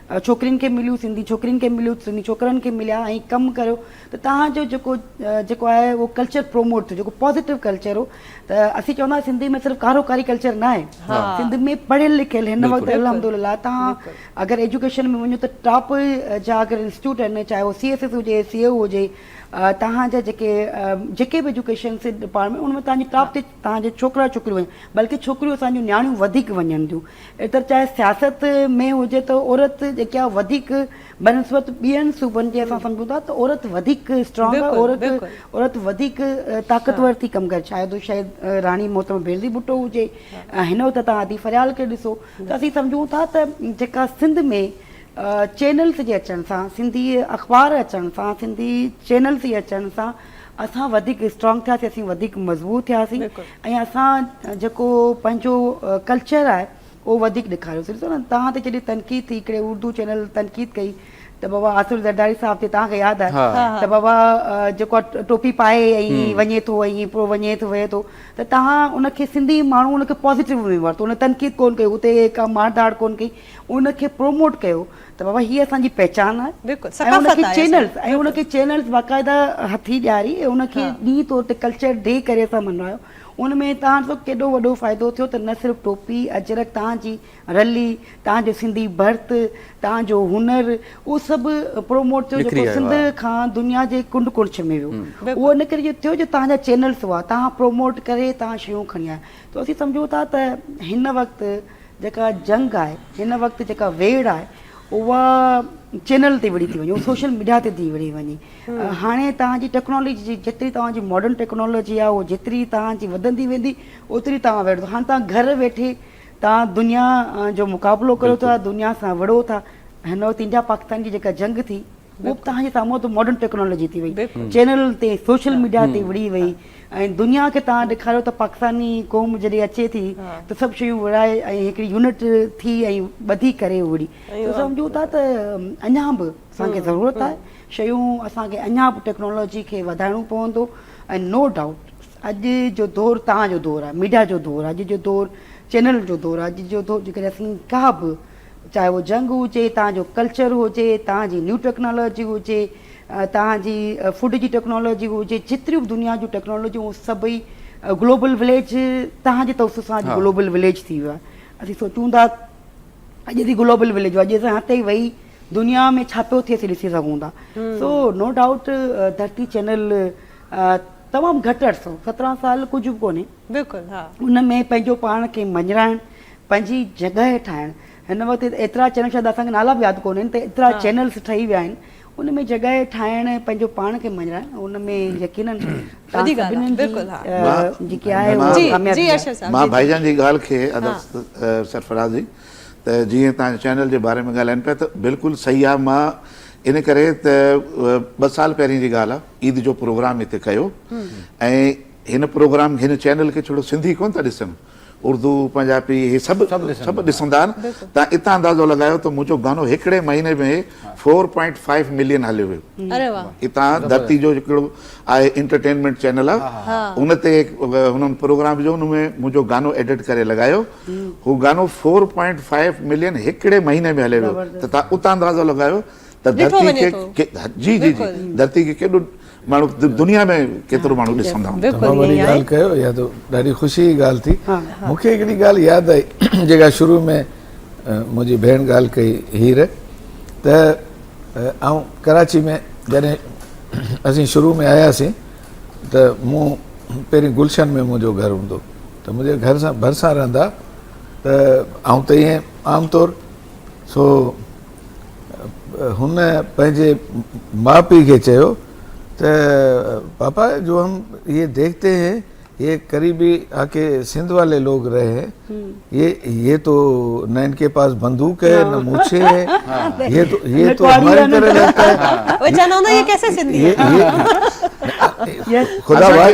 छोकिरियुनि खे मिलियूं, सिंधी छोकिरियुनि खे मिलियूं, सिंधी छोकिरनि खे मिलिया ऐं कमु करियो त तव्हांजो जेको आहे उहो कल्चर प्रोमोट थियो, जेको पॉज़िटिव कल्चर हो। त असीं चवंदा सिंधी में सिर्फ़ु कारोकारी कल्चर न आहे, सिंध में पढ़ियल लिखियल हिन वक़्तु अल्हम्दुलिल्लाह तव्हां अगरि एजुकेशन में वञो त टॉप जा अगरि इंस्टीट्यूट आहिनि, चाहे उहो CSS हुजे, CO हुजे, तव्हांजा जेके बि एजुकेशन से डिपार्टमेंट उनमें तव्हांजी टॉप ते तव्हांजे छोकिरा छोकिरियूं वञनि, बल्कि छोकिरियूं असांजूं न्याणियूं वधीक वञनि थियूं। त चाहे सियासत में हुजे त औरत जेकी आहे वधीक बनस्बत ॿियनि सूबनि जे असां सम्झूं था त औरत वधीक स्ट्रॉन्ग आहे, औरत वधीक ताक़तवर थी कमु करे। शायदि राणी मोहतरम बेनज़ीर भुट्टो हुजे, हिन वक़्तु तव्हां आदि फरियाल खे ॾिसो त असीं सम्झूं था त जेका सिंध में चैनल्स जे अचण सां, सिंधी अख़बार अचण सां, सिंधी चैनल्स जे अचण सां असां वधीक स्ट्रॉन्ग थियासीं, असीं वधीक मज़बूत थियासीं ऐं असां जेको पंहिंजो कल्चर आहे उहो वधीक ॾेखारियोसीं। ॾिसो न तव्हां ते जॾहिं तनक़ीद थी, हिकिड़े उर्दू चैनल तनक़ीद कई त बाबा आसिफ ज़रदारी साहिब ते तव्हांखे यादि आहे त बाबा जेको आहे टोपी पाए ऐं वञे थो ऐं पोइ वञे थो वहे थो, त तव्हां उनखे सिंधी माण्हू उनखे पॉज़िटिव में वरितो, उन तनक़ीद कोन कयो, उते का मार धाड़ कोन कई, उनखे प्रोमोट कयो त बाबा हीअ असांजी पहचान आहे। ऐं उनखे चैनल्स बाक़ाइदा हथी ॾियारी ऐं उनखे ॾींहुं तौर ते कल्चर डे करे असां मल्हायो। उनमें तव्हां ॾिसो केॾो वॾो फ़ाइदो थियो त न सिर्फ़ु टोपी अजरक, तव्हांजी रली, तव्हांजो सिंधी भर्त, तव्हांजो हुनर, उहो सभु प्रोमोट थियो जेको सिंध खां दुनिया जे कुंड कुर्छ में वियो। उहो इन करे थियो जो तव्हांजा चैनल्स हुआ, तव्हां प्रोमोट करे तव्हां शयूं खणी आया। त असीं सम्झूं था त हिन वक़्तु जेका जंग आहे, हिन वक़्तु जेका वेड़ आहे उहा चैनल ते वड़ी थी वञे, सोशल मीडिया ते थी वड़ी वञे। हाणे तव्हांजी टेक्नोलॉजी जेतिरी तव्हांजी मॉडर्न टेक्नोलॉजी आहे उहो जेतिरी तव्हांजी वधंदी वेंदी ओतिरी तव्हां वेठो। हाणे तव्हां घर वेठे तव्हां दुनिया जो मुक़ाबिलो करो था, दुनिया सां विढ़ो था। हिन वक़्तु इंडिया पाकिस्तान जी जेका जंग थी उहो बि तव्हांजे साम्हूं त मॉडर्न टेक्नोलॉजी थी वई, चैनल ते सोशल मीडिया ते विड़ी वई ऐं दुनिया खे तव्हां ॾेखारियो त पाकिस्तानी क़ौम जॾहिं अचे थी त सभु शयूं विड़ाए ऐं हिकिड़ी यूनिट थी ऐं ॿधी करे विड़ी। त सम्झूं था त अञा बि असांखे ज़रूरत आहे, शयूं असांखे अञा बि टेक्नोलॉजी खे वधाइणो पवंदो ऐं नो डाउट अॼु जो दौरु तव्हांजो दौरु आहे, मीडिया जो दौरु आहे, अॼु जो दौरु चैनल जो दौरु आहे। अॼु जो दौरु जेकॾहिं असीं का बि चाहे उहो जंग हुजे, तव्हांजो कल्चर हुजे, तव्हांजी न्यू टेक्नोलॉजी हुजे, तव्हांजी फूड जी टेक्नोलॉजी हुजे, जेतिरियूं बि दुनिया जूं टेक्नोलॉजियूं उहे सभई ग्लोबल विलेज तव्हांजे तौर सां ग्लोबल विलेज थी वियो आहे। असीं सोचूं था अॼु जी ग्लोबल विलेज अॼु असां हिते वेही दुनिया में छा पियो थिए असीं ॾिसी सघूं था। सो नो डाउट धरती चैनल तमामु घटि अरसो 17 साल कुझु बि कोन्हे, बिल्कुलु उन में पंहिंजो पाण खे मञराइणु, पंहिंजी जॻहि ठाहिणु। हिन वक़्तु एतिरा चैनल शायदि असांखे नाला बि यादि कोन्हनि त एतिरा चैनल्स ठही विया आहिनि। उन में जॻहि ठाहिणु, पंहिंजो पाण खे मञराइणु, उन में यकीनन जेकी आहे मां भाईजान जी ॻाल्हि खे सरफराज़ जी त जीअं तव्हां चैनल जे बारे में ॻाल्हाइनि पिया त बिल्कुलु सही आहे। मां इन करे त 2 साल पहिरीं जी ॻाल्हि आहे, ईद जो प्रोग्राम हिते कयो ऐं हिन प्रोग्राम हिन चैनल खे छड़ो सिंधी कोन था ॾिसनि, उर्दू पंजाबी हे सभु ॾिसंदा आहिनि। तव्हां हितां अंदाज़ो लॻायो त मुंहिंजो गानो हिकिड़े महीने में 4.5 मिलियन हलियो वियो। हितां धरती जो हिकिड़ो आहे इंटरटेनमेंट चैनल आहे, उन ते हुननि प्रोग्राम जो हुनमें मुंहिंजो गानो एडिट करे लॻायो, हू गानो 4.5 मिलियन हिकिड़े महीने में हले वियो। त तव्हां उतां अंदाज़ो लॻायो त धरती खे जी जी जी धरती खे केॾो माण्हू दुनिया में केतिरो माण्हू ॾिसंदा। तमामु वॾी ॻाल्हि कयो, इहा त ॾाढी ख़ुशी जी ॻाल्हि थी। मूंखे हिकिड़ी ॻाल्हि यादि आई जेका शुरू में मुंहिंजी भेण ॻाल्हि कई हीर, त ऐं कराची में जॾहिं असीं शुरू में आयासीं त मूं पहिरीं गुलशन में मुंहिंजो घरु हूंदो, त मुंहिंजे घर सां भरिसां रहंदा त आउं त ईअं आमतौरु सो हुन पंहिंजे माउ पीउ खे चयो तो पापा जो हम ये देखते हैं ये करीबी आके सिंध वाले लोग रहे हैं, ये तो न इनके पास बंदूक है न मूछे है, ये तो हमारी तरह रहता है। वो जानो ना ये कैसे सिंधी है? खुदा भाई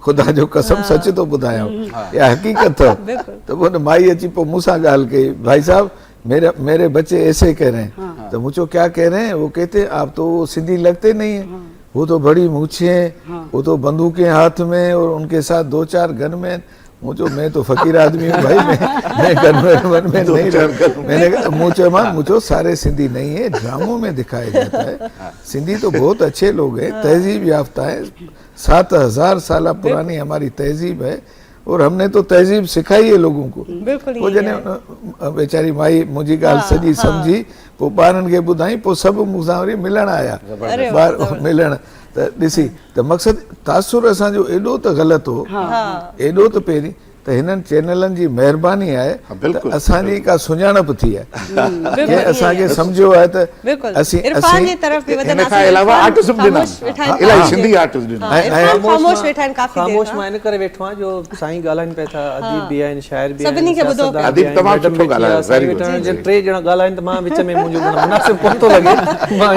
खुदा जो कसम सच तो बुधाया या हकीकत था। तो वो माई अची पो मूसा गाल कही, भाई साहब मेरे बच्चे ऐसे कह रहे हैं। तो मुझको क्या कह रहे हैं? वो कहते हैं आप तो सिंधी लगते नहीं है, वो तो बड़ी मूछे हैं, वो तो बंदूकें हाथ में और उनके साथ 2-4 गनमैन, मूं चयो मैं तो फ़कीर आदमी हूँ भाई, मैं कन्वेंट में नहीं मैंने मूं चयो मां मूं चयो सारे सिंधी नहीं है, ड्रामों में दिखाया जाता है। सिंधी तो बहुत अच्छे लोग हैं, तहजीब याफ्ता है, 7000 साल पुरानी हमारी तहजीब है और हमने तो तहजीब सिखाई है लोगों को। बिल्कुल पोइ जॾहिं वेचारी माई मुंहिंजी ॻाल्हि सॼी सम्झी, पोइ ॿारनि खे ॿुधाई, पोइ सभु मूंसां वरी मिलण आया, ॿार मिलण त ॾिसी त मक़सदु तासुर असांजो एॾो त ग़लति हो, एॾो त पहिरीं त हिननि चैनलनि जी महिरबानी आहे त असांजी का सुञाणप थी आहे, के असांखे सम्झियो आहे त असीं इरफान जी तरफ बि हिन खां अलावा आर्टिस्ट बि ॾिना, इलाही सिंधी आर्टिस्ट ॾिना। ख़ामोश वेठा आहिनि काफ़ी देर ख़ामोश मां इन करे वेठो आहियां जो साईं ॻाल्हाइनि पिया था, अदीब बि आहिनि, शाइर बि आहिनि, सभिनी खे ॿुधो पिया। अदीब तमामु सुठो ॻाल्हायो, साईं वेठा आहिनि, जॾहिं 3 ॼणा ॻाल्हाइनि त मां विच में मुंहिंजो मुनासिब कोन थो लॻे, मां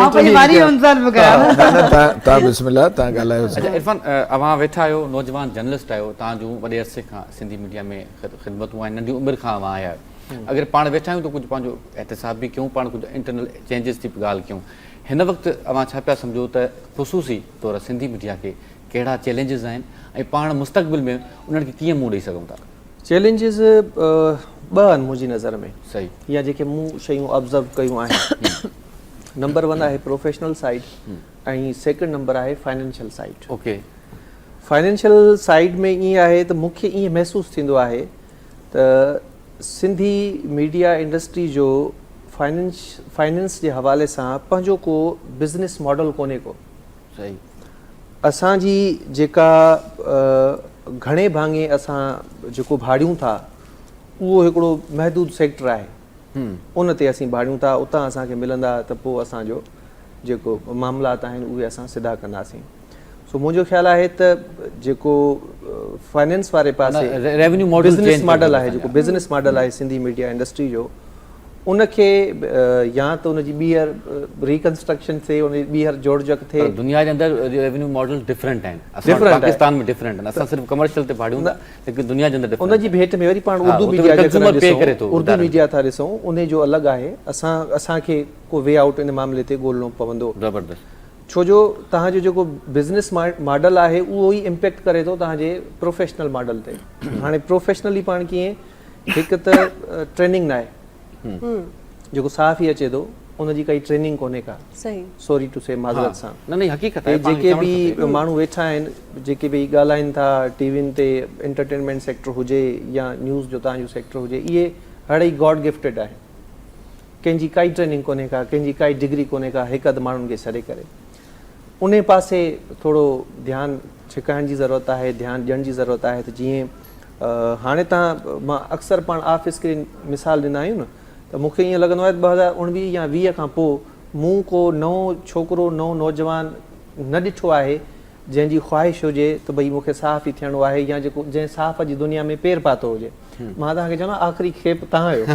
तव्हां बिस्मिल्लाह तव्हां ॻाल्हायो। अच्छा इरफान, अवां वेठा आहियो, नौजवान जर्नलिस्ट आहियो, तव्हां जूं वॾे अरसे खां सिंधी मीडिया में ख़िदमतूं आहिनि, नंढी उमिरि खां अवां आया आहियो। अगरि पाण वेठा आहियूं त कुझु पंहिंजो एहतिसाब बि कयूं, पाण कुझु इंटरनल चेंजिस जी ॻाल्हि कयूं। हिन वक़्तु अवां छा पिया सम्झो त ख़ुसूसी तौरु सिंधी मीडिया खे कहिड़ा चैलेंजिस आहिनि ऐं पाण मुस्तक़बिल में उन्हनि खे कीअं मुंहुं ॾेई सघूं था? चैलेंजिस 2 आहिनि मुंहिंजी नज़र में, सही, या जेके मूं शयूं ऑब्ज़र्व कयूं आहिनि। नंबर 1 आहे प्रोफेशनल साइड ऐं सेकंड नंबर आहे financial side. Okay, financial side में ईअं आहे त मूंखे ईअं महसूसु थींदो आहे त सिंधी मीडिया इंडस्ट्री जो फाइनेंस जे हवाले सां पंहिंजो को बिज़नेस मॉडल कोन्हे को। सही, असांजी जेका घणे भाङे असां जेको भाड़ियूं था उहो हिकिड़ो महदूद सेक्टर आहे, उन ते असीं भाड़ियूं था, उतां असांखे मिलंदा त पोइ असांजो जेको मामलात आहिनि उहे असां सिधा कंदासीं। सो मुंहिंजो ख़्यालु आहे त जेको फाइनेंस वारे पासे रेवेन्यू मॉडल बिज़नेस मॉडल आहे, जेको बिज़नेस मॉडल आहे सिंधी मीडिया इंडस्ट्री जो, उनखे या त उनजी ॿीहर रिकंस्ट्रक्शन थिए, उनजी ॿीहर जोड़जक थिए। दुनिया जे अंदरि रेवेन्यू मॉडल डिफरेंट आहिनि, पाकिस्तान में डिफरेंट आहिनि, असां सिर्फ़ु कमर्शियल ते भाड़ियूं था, लेकिन दुनिया जे अंदरि उनजी भेट में वरी पाण उर्दू मीडिया उर्दू मीडिया था ॾिसूं, उन जो अलॻि आहे। असांखे को वे आउट इन मामले ते ॻोल्हणो पवंदो, ज़बरदस्त। छो जो तव्हांजो जेको बिज़नेस मॉडल आहे उहो ई इम्पैक्ट करे थो तव्हांजे प्रोफेशनल मॉडल ते। हाणे प्रोफेशनली पाण कीअं, हिकु त ट्रेनिंग न आहे, जेको सहाफ़ी अचे थो उनजी काई ट्रेनिंग कोन्हे का, सही, सॉरी टू से माज़रत सां। न हक़ीक़त आहे, जेके बि माण्हू वेठा आहिनि, जेके बि ॻाल्हाइनि था टीवियुनि ते, एंटरटेनमेंट सेक्टर हुजे या न्यूज़ जो तव्हांजो सेक्टर हुजे, इहे हड़ई गॉड गिफ्टेड आहे। कंहिंजी काई ट्रेनिंग कोन्हे का, कंहिंजी काई डिग्री कोन्हे का, हिकु अधु माण्हुनि खे छॾे करे। उन पासे थोरो ध्यानु छिकाइण जी ज़रूरत आहे, ध्यानु ॾियण जी ज़रूरत आहे। त जीअं हाणे तव्हां, मां अक्सर पाण ऑफिस खे मिसाल ॾिना आहियूं न, त मूंखे ईअं लॻंदो आहे 2019 या 20 खां पोइ मूं को नओं छोकिरो, नओं नौजवान न ॾिठो आहे जंहिंजी ख़्वाहिश हुजे त भई मूंखे सहाफ़ी थियणो आहे, या जेको जंहिं सहाफ़ जी दुनिया में पेर पातो हुजे। मां तव्हांखे चवां आख़िरी खेप तव्हां आहियो,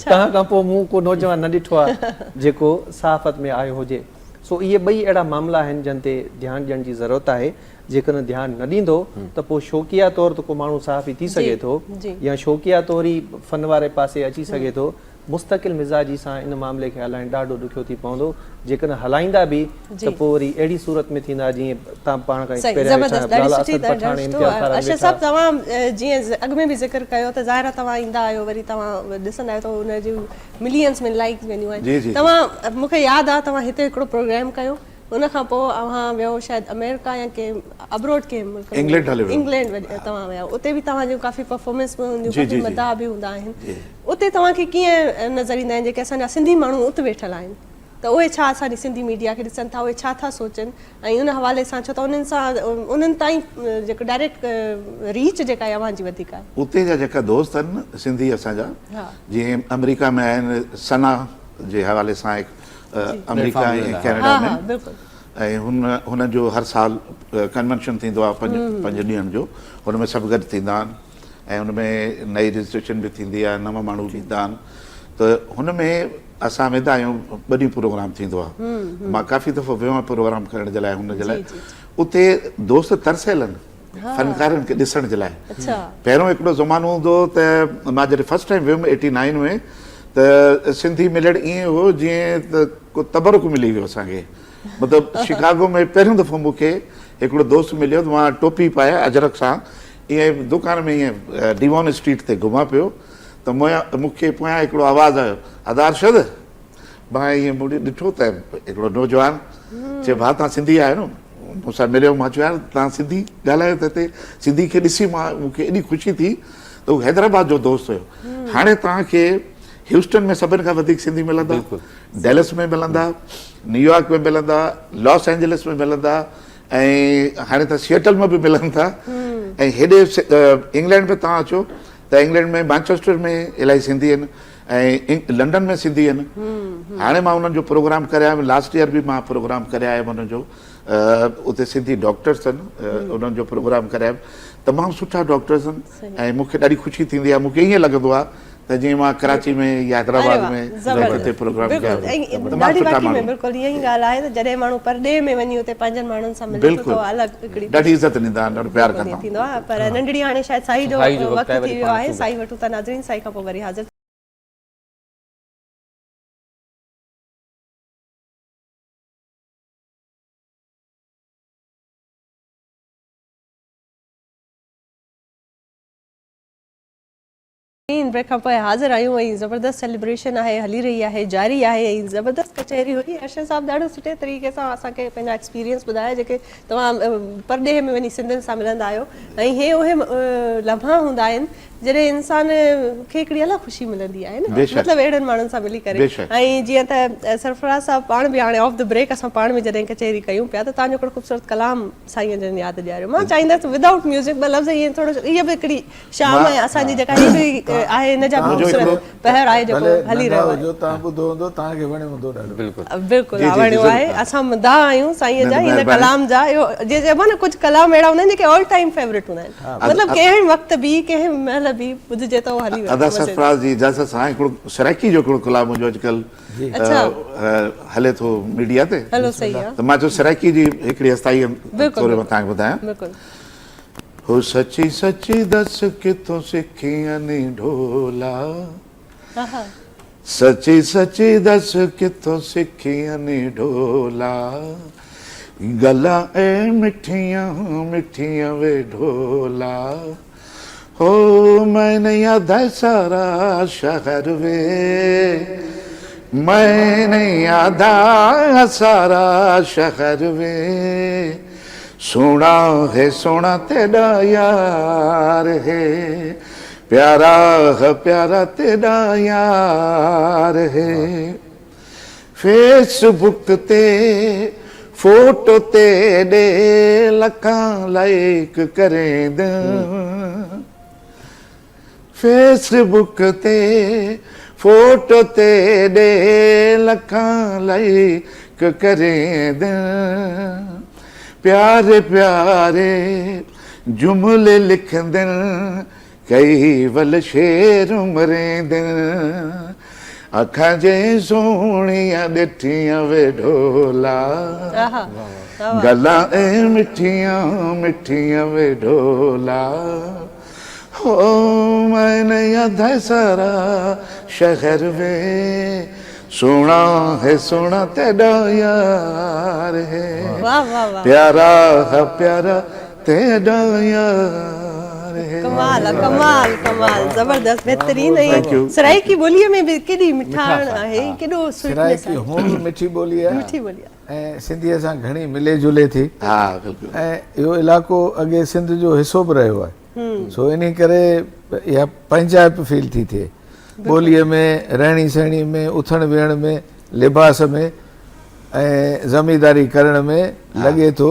तव्हां खां पोइ मूं को नौजवान न ॾिठो आहे जेको सहाफ़त में आयो हुजे। सो इहे ॿई अहिड़ा मामला आहिनि जिन ते ध्यानु ॾियण जी ज़रूरत आहे। जेकॾहिं ध्यानु न ॾींदो त पोइ शौक़िया तौर ते को माण्हू सहाफ़ी थी सघे थो, या शौक़िया तौर ई फन वारे पासे अची सघे थो। मुस्तक़िल मिज़ाजी सां इन मामले खे हलाइणु ॾाढो ॾुखियो थी पवंदो। जेकॾहिं हलाईंदा बि त पोइ वरी अहिड़ी सूरत में थींदा जीअं तव्हां पाण खां तव्हां जीअं अॻु में बि ज़िक्र कयो त ज़ाहिर तव्हां ईंदा आहियो, वरी तव्हां ॾिसंदा आहियो त हुन जूं मिलियंस में लाइक्स वेंदियूं आहिनि। तव्हां, मूंखे यादि आहे तव्हां हिते हिकिड़ो प्रोग्राम कयो, उन खां पोइ अव्हां वियो शायदि अमेरिका या कंहिं अब्रोड कंहिं इंग्लैंड तव्हां विया, उते बि तव्हांजूं काफ़ी परफॉर्मेंस बि हूंदियूं, काफ़ी मदाह बि हूंदा आहिनि। उते तव्हांखे कीअं नज़र ईंदा आहिनि जेके असांजा सिंधी माण्हू उते वेठल आहिनि, त उहे छा असांजी सिंधी मीडिया खे ॾिसनि था, उहे छा था सोचनि, ऐं उन हवाले सां छो त उन्हनि सां उन्हनि ताईं जेको डायरेक्ट रीच जेका आहे अव्हांजी वधीक आहे। उते जा जेका दोस्त आहिनि सिंधी असांजा, जीअं अमेरिका में आहिनि, सना जे हवाले सां अमेरिका ऐं कैनेडा में, ऐं हुन जो हर साल कन्वेंशन थींदो आहे 5 ॾींहंनि जो, हुन में सभु गॾु थींदा आहिनि, ऐं हुन में नई रजिस्ट्रेशन बि थींदी आहे, नवां माण्हू बि ईंदा आहिनि। त हुन में असां वेंदा आहियूं, ॿ प्रोग्राम थींदो आहे। मां काफ़ी दफ़ो वियो आहियां प्रोग्राम करण जे लाइ, हुन जे लाइ उते दोस्त तरसियल आहिनि फनकारनि खे ॾिसण जे लाइ। पहिरियों हिकिड़ो ज़मानो हूंदो त मां जॾहिं फस्ट टाइम वियुमि 89 में, त सिंधी मिलण ईअं हो जीअं त को तबरुक मिली वियो असांखे। मतिलबु शिकागो में पहिरियों दफ़ो मूंखे हिकिड़ो दोस्त मिलियो, त मां टोपी पाए अजरक सां ईअं दुकान में ईअं डिवॉन स्ट्रीट ते घुमां पियो त मूंखे पोयां हिकिड़ो आवाज़ु आयो, अदा अरशद। मां ईअं मुड़ी ॾिठो त हिकिड़ो नौजवान चए भाउ तव्हां सिंधी आहियो न, मूंसां मिलियो। मां चयो यार तव्हां सिंधी ॻाल्हायो त हिते, सिंधी खे ॾिसी मूंखे एॾी ख़ुशी थी त हू हैदराबाद जो दोस्त हुयो। हाणे तव्हांखे ह्यूस्टन में सभिनि खां वधीक सिंधी मिलंदा, डेलस में मिलंदा, न्यूयॉर्क में मिलंदा, लॉस एंजलिस में मिलंदा, ऐं हाणे त सिएटल में बि मिलनि था। ऐं हेॾे इंग्लैंड में तव्हां अचो त इंग्लैंड में मैनचेस्टर में इलाही सिंधी आहिनि, ऐं लंडन में सिंधी आहिनि। हाणे मां उन्हनि जो प्रोग्राम करे आयुमि, लास्ट ईयर बि मां प्रोग्राम करे आयुमि उन्हनि जो। उते सिंधी डॉक्टर्स आहिनि, उन्हनि जो प्रोग्राम करे आयुमि। तमामु सुठा डॉक्टर्स आहिनि ऐं मूंखे ॾाढी ख़ुशी थींदी आहे। मूंखे ईअं लॻंदो आहे त जीअं मां कराची में या हैदराबाद में हुते प्रोग्राम कया। ॾाढी वाक़ई में बिल्कुलु ईअं ई ॻाल्हि आहे त जॾहिं माण्हू परॾे में वञी उते पंहिंजनि माण्हुनि सां मिले थो त अलॻि हिकिड़ी ॾाढी इज़त ॾींदा आहिनि, ॾाढो प्यार कंदा थींदो आहे। पर नंढड़ी हाणे शायदि साई जो वक़्तु थी वियो आहे, साई वठूं था नाज़रीन, साई खां पोइ वरी हाज़िर। ब्रेक खां पोइ हाज़िर आहियूं ऐं ज़बरदस्त सेलिब्रेशन आहे, हली रही आहे, जारी आहे ऐं ज़बरदस्त कचहरी हुई। अर्शद साहब ॾाढो सुठे तरीक़े सां असांखे पंहिंजा एक्सपीरियंस ॿुधाया जेके तव्हां परॾे में वञी सिंधियुनि सां मिलंदा आहियो। ऐं हे उहे लम्हा हूंदा आहिनि जॾहिं इंसान खे हिकिड़ी अलॻि ख़ुशी मिलंदी आहे न, मतिलबु अहिड़नि माण्हुनि सां मिली करे। ऐं जीअं त सरफराज़ साहब पाण बि हाणे ऑफ द ब्रेक असां पाण में जॾहिं कचहरी कयूं पिया त तव्हांजो हिकिड़ो ख़ूबसूरत कलाम साईं जन यादि ॾियारियो। मां चाहींदसि विदाउट म्यूज़िक ॿ लफ़्ज़ ईअं थोरो, इहा बि हिकिड़ी शाम आहे असांजी जेका आहे, इन जा ख़ूबसूरत पहर आहे जेको हली रहियो आहे। तव्हां ॿुधो हूंदो, तव्हांखे वणियो हूंदो ॾाढो। बिल्कुलु वणियो आहे, असां मुदा आहियूं साईं जा हिन कलाम जा। जीअं चइबो आहे न, कुझु कलाम अहिड़ा हूंदा आहिनि जेके ऑल टाइम फेवरेट हूंदा आहिनि, मतिलबु कंहिं वक़्त बि कंहिं महिल बि ॿुधिजे त हली वेंदो। अदा सरफराज़ जी इजाज़त सां हिकिड़ो सराइकी जो हिकिड़ो कलाम मुंहिंजो अॼुकल्ह हले थो मीडिया ते, त मां चयो सराइकी जी हिकिड़ी अस्थाई तौर में तव्हांखे ॿुधायां। हो सची सची दस किथों सिखी अनी ढोला, सची सची दस किथों सिखी अनी ढोला, गला ए मिठियां मिठियां वे ढोला, हो मैंने याद है सारा शहर वे, मैंने याद है सारा शहर वे, सोना है सोना तेरा यार है, प्यारा तेरा यार है, फेसबुक ते फोटो तेरे लखां लाइक करें द, फेसबुक ते फोटो तेरे लखां लाइक करें द, प्यारे प्यारे जुमले लिखंदन कई वल शेर मरेंदन, अखां जे सोहणियां ॾिठियां वे ढोला, गला ए मिठियां मिठियां वे ढोला, हो मैंने याद है सारा शहर वे, सोना है सोना तेरा यार है, प्यारा तेरा यार है। कमाल कमाल कमाल, ज़बरदस्त, बेहतरीन। ऐं सराइकी ॿोलीअ में बि केॾी मिठाण आहे, केॾो सराइकी हूंअ मिठी ॿोली आहे, मिठी ॿोली आहे ऐं सिंधीअ सां घणी मिले जुले थी। हा बिल्कुलु। ऐं इहो इलाइक़ो अॻे सिंध जो हिसो बि रहियो आहे, सो इन करे इहा पंहिंजाइप फील थी थिए ॿोलीअ में, रहणी सहणी में, उथण वेहण में, लिबास में ऐं ज़मीदारी करण में लॻे थो।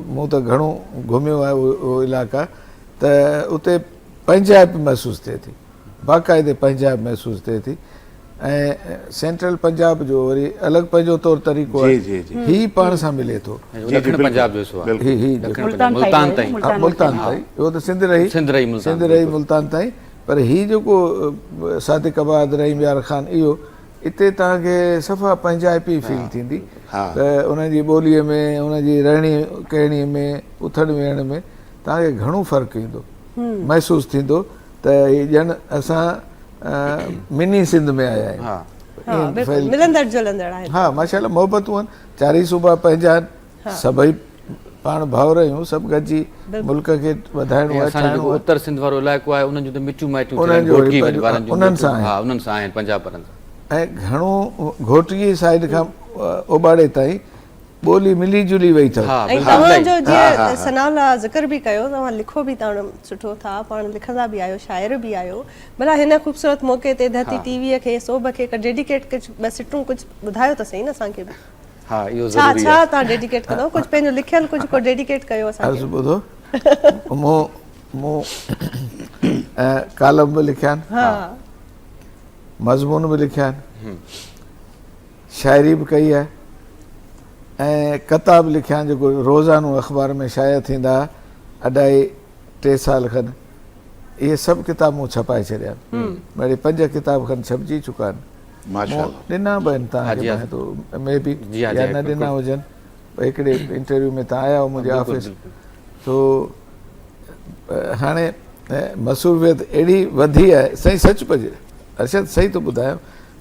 मूं त घणो घुमियो आहे उहो इलाइक़ा, त उते पंहिंजाइप महसूसु थिए थी, बाक़ाइदे पंहिंजाइप महसूसु थिए थी। ऐं सेंट्रल पंजाब जो वरी अलॻि पंहिंजो तौर तरीक़ो आहे, ही पाण सां मिले थो। मुल्तान ताईं, उहो त सिंध रही मुल्तान ताईं, पर ही जेको सादिक आबाद, रहीम यार ख़ान, इहो इते तव्हांखे सफ़ा पंहिंजाइपी फील थींदी। त उनजी ॿोलीअ में, उनजी रहणी कहणी में, उथण वेहण में तव्हांखे घणो फ़र्क़ु ईंदो, महसूसु थींदो त हीअ ॼण असां मिनी सिंध में आया आहियूं। मिलंदड़ जुलंदड़ आहे। हा माशाअल्लाह, मोहबतूं आहिनि, चारई सूबा पंहिंजा आहिनि, सभई पाण भाउर आहियूं सभु गॾिजी मुल्क खे वधाइणो आहे असांजो ठाहिणो जेको आहे उत्तर सिंध वारो इलाइक़ो आहे उन्हनि जूं त मिठियूं माइटियूं उन्हनि थियनि, जो घोटकी वरी वारनि जूं उन्हनि सां मिठियूं- हा उन्हनि सां आहिनि पंजाब वारनि सां। ऐं घणो घोटगी साइड खां ओबाड़े ताईं ॿोली मिली जुली वई अथव। हा ऐं बिल्कुलु। तव्हांजो जीअं सनावला ज़िक्र बि कयो, तव्हां लिखो बि तव्हां सुठो था, पाण लिखंदा बि आहियो, शाइर बि आहियो। भला हिन ख़ूबसूरत मौक़े ते धरती टीवीअ खे सोभ खे डेडिकेट कुझु ॿ सिटूं कुझु ॿुधायो त सही न असांखे बि। हा इहो छा ज़रूरी छा आहे। तव्हां डेडिकेट कंदव? कुझु पंहिंजो लिखियलु कुझु को डेडिकेट कयो अर्ज़ु असांखे। ॿुधो मूं कालम बि लिखिया आहिनि, हा मज़मून बि लिखिया आहिनि, शाइरी बि कई आहे ऐं किताब लिखिया आहिनि जेको रोज़ानो अख़बार में शाया थींदा 2.5-3 साल खनि। इहे सभु किताब मूं छपाए छॾिया आहिनि, वरी 5 किताब खनि छपिजी चुका आहिनि। माशाल्लाह। ॾिना बि आहिनि तव्हांखे हाँ, भाई तो मे बि जी हाँ, या जी न हाँ, ॾिना हुजनि। हिकिड़े इंटरव्यू में तव्हां आया हो मुंहिंजे बिल्कुलु, ऑफिस, बिल्कुलु। तो हाणे मसूरियत अहिड़ी वधी आहे। सही सचपच अर्शद सही थो ॿुधायो,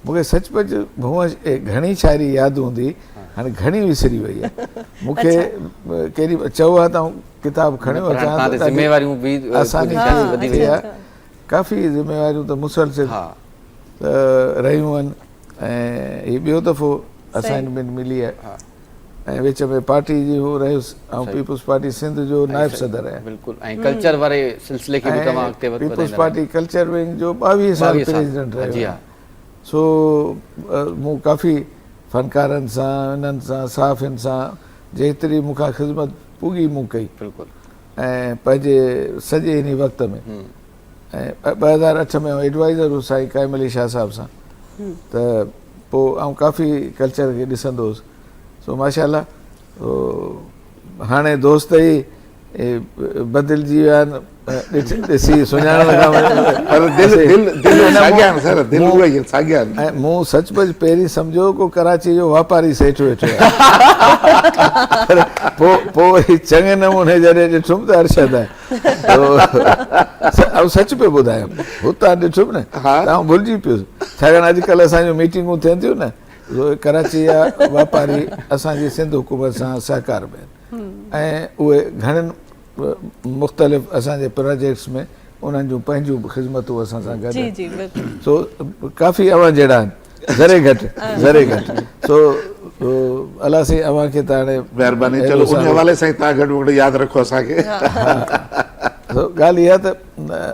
मूंखे सचपच हूअं घणी शाइरी यादि हूंदी, हाणे घणी विसरी वई आहे। मूंखे कहिड़ी चओ आहे त किताब खणियो पर हाणे तव्हां ते ज़िमेवारियूं बि आसानी कुझु थी वधी वई वियूं। आहे। काफ़ी ज़िमेवारियूं त मुसलसिल हा रहियूं आहिनि ऐं हीउ ॿियो दफ़ो असाइनमेंट मिली आहे ऐं विच में पार्टी जी हू रहियुसि ऐं पीपुल्स पार्टी सिंध जो नाइब सदर आहे बिल्कुलु। ऐं कल्चर वारे सिलसिले खे बि तव्हां अॻिते ऐं पीपुल्स वधाईंदा पार्टी कल्चर विंग जो 22 साल 22 साल। प्रेसिडेंट जी रहियो हा। आहे। सो मूं काफ़ी फनकारनि सां इन्हनि सां सहाफ़ियुनि सां जेतिरी मूंखां ख़िदमत पुगी मूं कई बिल्कुलु। ऐं पंहिंजे सॼे इन वक़्त में ऐं 2008 में एडवाइज़र हुउसि साईं काइम अली शाह साहिब सां, त पोइ आउं काफ़ी कल्चर खे ॾिसंदो हुउसि। सो माशाल्लाह हाणे दोस्त ई बदिलजी विया आहिनि ॾिसी सुञाणण खां ऐं मूं सचमुच पहिरीं सम्झो को कराची जो वापारी सेठ वेठो आहे, पोइ वरी चङे नमूने जॾहिं ॾिठुमि त अरशद आहे। ऐं सच पियो ॿुधायां, हुतां ॾिठुमि न त आउं भुलिजी पियुसि, छाकाणि अॼुकल्ह असांजूं मीटिंगूं थियनि थियूं न, कराची जा वापारी असांजी सिंध हुकूमत सां सहकार में आहिनि ऐं उहे घणनि मुख़्तलिफ़ असांजे प्रोजेक्ट्स में उन्हनि जूं पंहिंजूं ख़िदमतूं असां सां गॾु जी जी बिल्कुलु। सो काफ़ी अवां जहिड़ा आहिनि, ज़रे घटि सो अलाह साईं अवां खे त हाणे महिरबानी, चलो उन हवाले सां तव्हां घटि में घटि यादि रखो असांखे। ॻाल्हि इहा त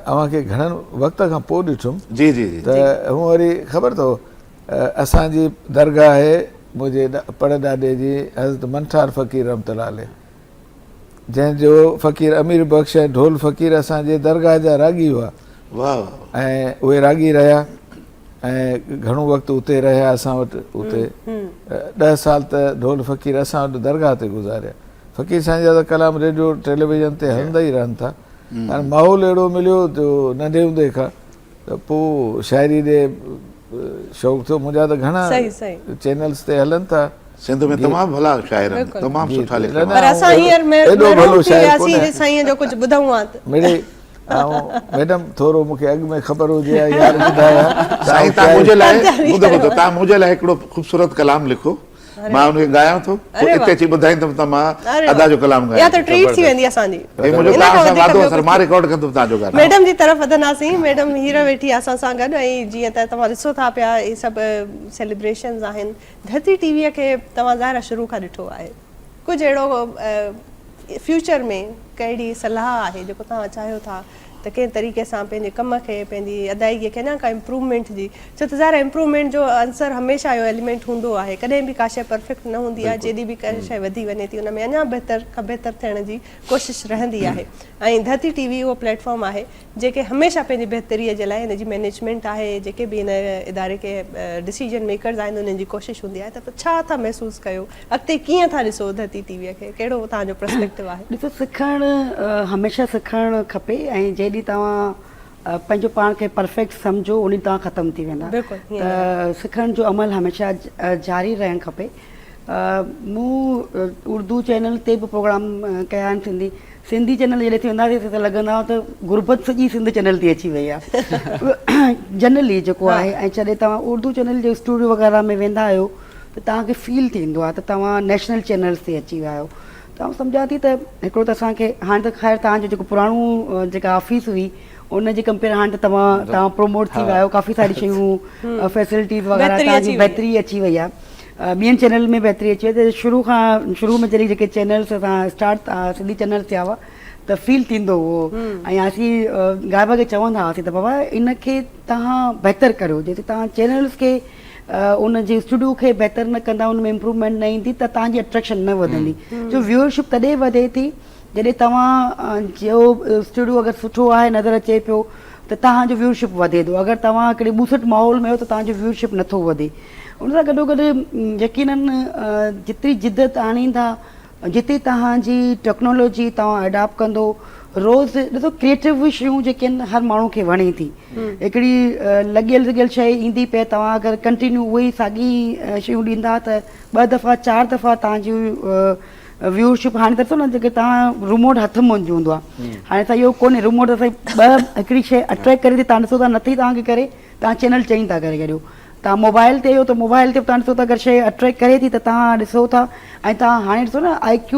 अवां खे घणनि वक़्त खां पोइ ॾिठुमि जी जी जी। त हूअं वरी ख़बर अथव असांजी दरगाह आहे मुंहिंजे पड़ॾाॾे जी हज़रत मंठार फ़क़ीर रहमतुल्लाह अलैह, जंहिंजो फ़क़ीर अमीर बख़्श ऐं ढोल फ़क़ीर असांजे दरगाह जा रागी हुआ वाह। ऐं उहे रागी रहिया ऐं घणो वक़्तु उते रहिया असां वटि। उते 10 साल त ढोल फ़क़ीर असां वटि दरगाह ते गुज़ारिया। फ़क़ीर साईं जा त कलाम रेडियो टेलीविज़न ते हलंदा ई रहनि था। हाणे माहौल अहिड़ो मिलियो जो नंढे हूंदे खां त पोइ शाइरी ॾे शौक़ु थियो। मुंहिंजा त घणा चैनल्स ते हलनि था। सिंध में तमामु भला शाइर आहिनि, तमामु सुठा लिखनि। पर असां हींअर महिरबानी थी साईं जो कुझु ॿुधूं हा त मिड़े ऐं मैडम थोरो मूंखे अॻु में ख़बर हुजे हा यार ॿुधाया साईं तव्हां मुंहिंजे लाइ ॿुधो तव्हां मुंहिंजे लाइ हिकिड़ो ख़ूबसूरत कलाम लिखो, मां उनखे ॻायां थो, हिते अची ॿुधाईंदुमि त मां अदा जो कलाम या त ट्रीट थी वेंदी असांजी। मां रिकॉर्ड कंदुमि तव्हांजो गानो। मैडम जी तरफ़ वधंदासीं। मैडम हींअर वेठी असां सां गॾु ऐं जीअं त तव्हां ॾिसो था पिया इहे सभु सेलिब्रेशन्स आहिनि। धरती टीवीअ खे तव्हां ज़ाहिर शुरू खां ॾिठो आहे, कुझु अहिड़ो फ्यूचर में कहिड़ी सलाह आहे जेको तव्हां चाहियो था त कंहिं तरीक़े सां पंहिंजे कम खे पंहिंजी अदायगी खे अञा का इम्प्रूवमेंट जी, छो त ज़ाहिर इम्प्रूवमेंट जो अंसर हमेशह जो एलिमेंट हूंदो आहे। कॾहिं बि का शइ परफेक्ट न हूंदी आहे, जॾहिं बि का शइ वधी वञे थी उन में अञा बहितर खां बहितर थियण जी कोशिशि रहंदी आहे। ऐं धरती टीवी उहो प्लेटफॉर्म आहे जेके हमेशह पंहिंजी बहितरीअ जे लाइ हिन जी मैनेजमेंट आहे, जेके बि हिन इदारे के डिसीजन मेकर्स आहिनि उन्हनि जी कोशिशि हूंदी आहे। त छा था महसूसु कयो, अॻिते कीअं था ॾिसो धरती टीवीअ खे, कहिड़ो तव्हांजो पर्सपेक्टिव आहे? ॾिसो, सिखणु हमेशह सिखणु खपे ऐं जॾहिं तव्हां पंहिंजो पाण खे परफेक्ट सम्झो उन तव्हां ख़तमु थी वेंदा। त सिखण जो अमल हमेशह जारी रहणु खपे। मूं उर्दू चैनल ते बि प्रोग्राम कया आहिनि। सिंधी चैनल जॾहिं थी वेंदासीं त लॻंदा हुआ त गुरबत सॼी सिंध चैनल ते अची वई आहे जनरली जेको आहे। ऐं जॾहिं तव्हां उर्दू चैनल जे स्टूडियो वग़ैरह में वेंदा आहियो त तव्हांखे फील थींदो आहे त तव्हां नेशनल चैनल्स ते अची विया आहियो। त त आउं सम्झां थी त हिकिड़ो त असांखे हाणे त ख़ैर तव्हांजो जेको पुराणो जेका ऑफिस हुई उन जे कंपेयर हाणे त तव्हां प्रोमोट थी विया आहियो, काफ़ी सारी शयूं फैसिलिटीज़ वग़ैरह तव्हांजी बहितरी अची वई आहे, ॿियनि चैनल में बहितरी अची वई आहे। त शुरू में जॾहिं जेके चैनल्स असां स्टार्ट सिंधी चैनल थिया हुआ त फील थींदो हुओ ऐं असीं गाइबा खे चवंदा हुआसीं त बाबा इनखे तव्हां बहितर करियो, जेसिताईं तव्हां चैनल्स खे उन जे स्टूडियो खे बहितर न कंदा, उन में इम्प्रूवमेंट न ईंदी त तव्हांजी अट्रैक्शन न वधंदी। जो व्यूअरशिप तॾहिं वधे थी जॾहिं तव्हां जो स्टूडियो अगरि सुठो आहे, नज़र अचे पियो त तव्हांजो व्यूअरशिप वधे थो। अगरि तव्हां हिकिड़े ॿूसट माहौल में हो त तव्हांजो व्यूअरशिप नथो वधे। उन सां गॾोगॾु यकीनन जेतिरी जिदत आणींदा, जिते तव्हांजी टेक्नोलॉजी तव्हां अडॉप्ट कंदो, रोज़ ॾिसो क्रिएटिव शयूं जेके आहिनि हर माण्हू खे वणे थी। हिकिड़ी लॻियल शइ ईंदी पए, तव्हां अगरि कंटिन्यू उहे ई साॻी शयूं ॾींदा त 2 दफ़ा 4 दफ़ा तव्हांजी व्यूअरशिप हाणे त ॾिसो न जेके तव्हां रिमोट हथ में हूंदो आहे, हाणे त इहो कोन्हे रिमोट असां हिकिड़ी शइ अट्रैक्ट करे थी, तव्हां ॾिसो था नथी तव्हांखे करे, तव्हां चैनल चेंज था करे छॾियो। तव्हां मोबाइल ते आहियो त मोबाइल ते बि तव्हां ॾिसो था अगरि शइ अट्रैक्ट करे थी त तव्हां ॾिसो था। ऐं तव्हां हाणे ॾिसो न IQ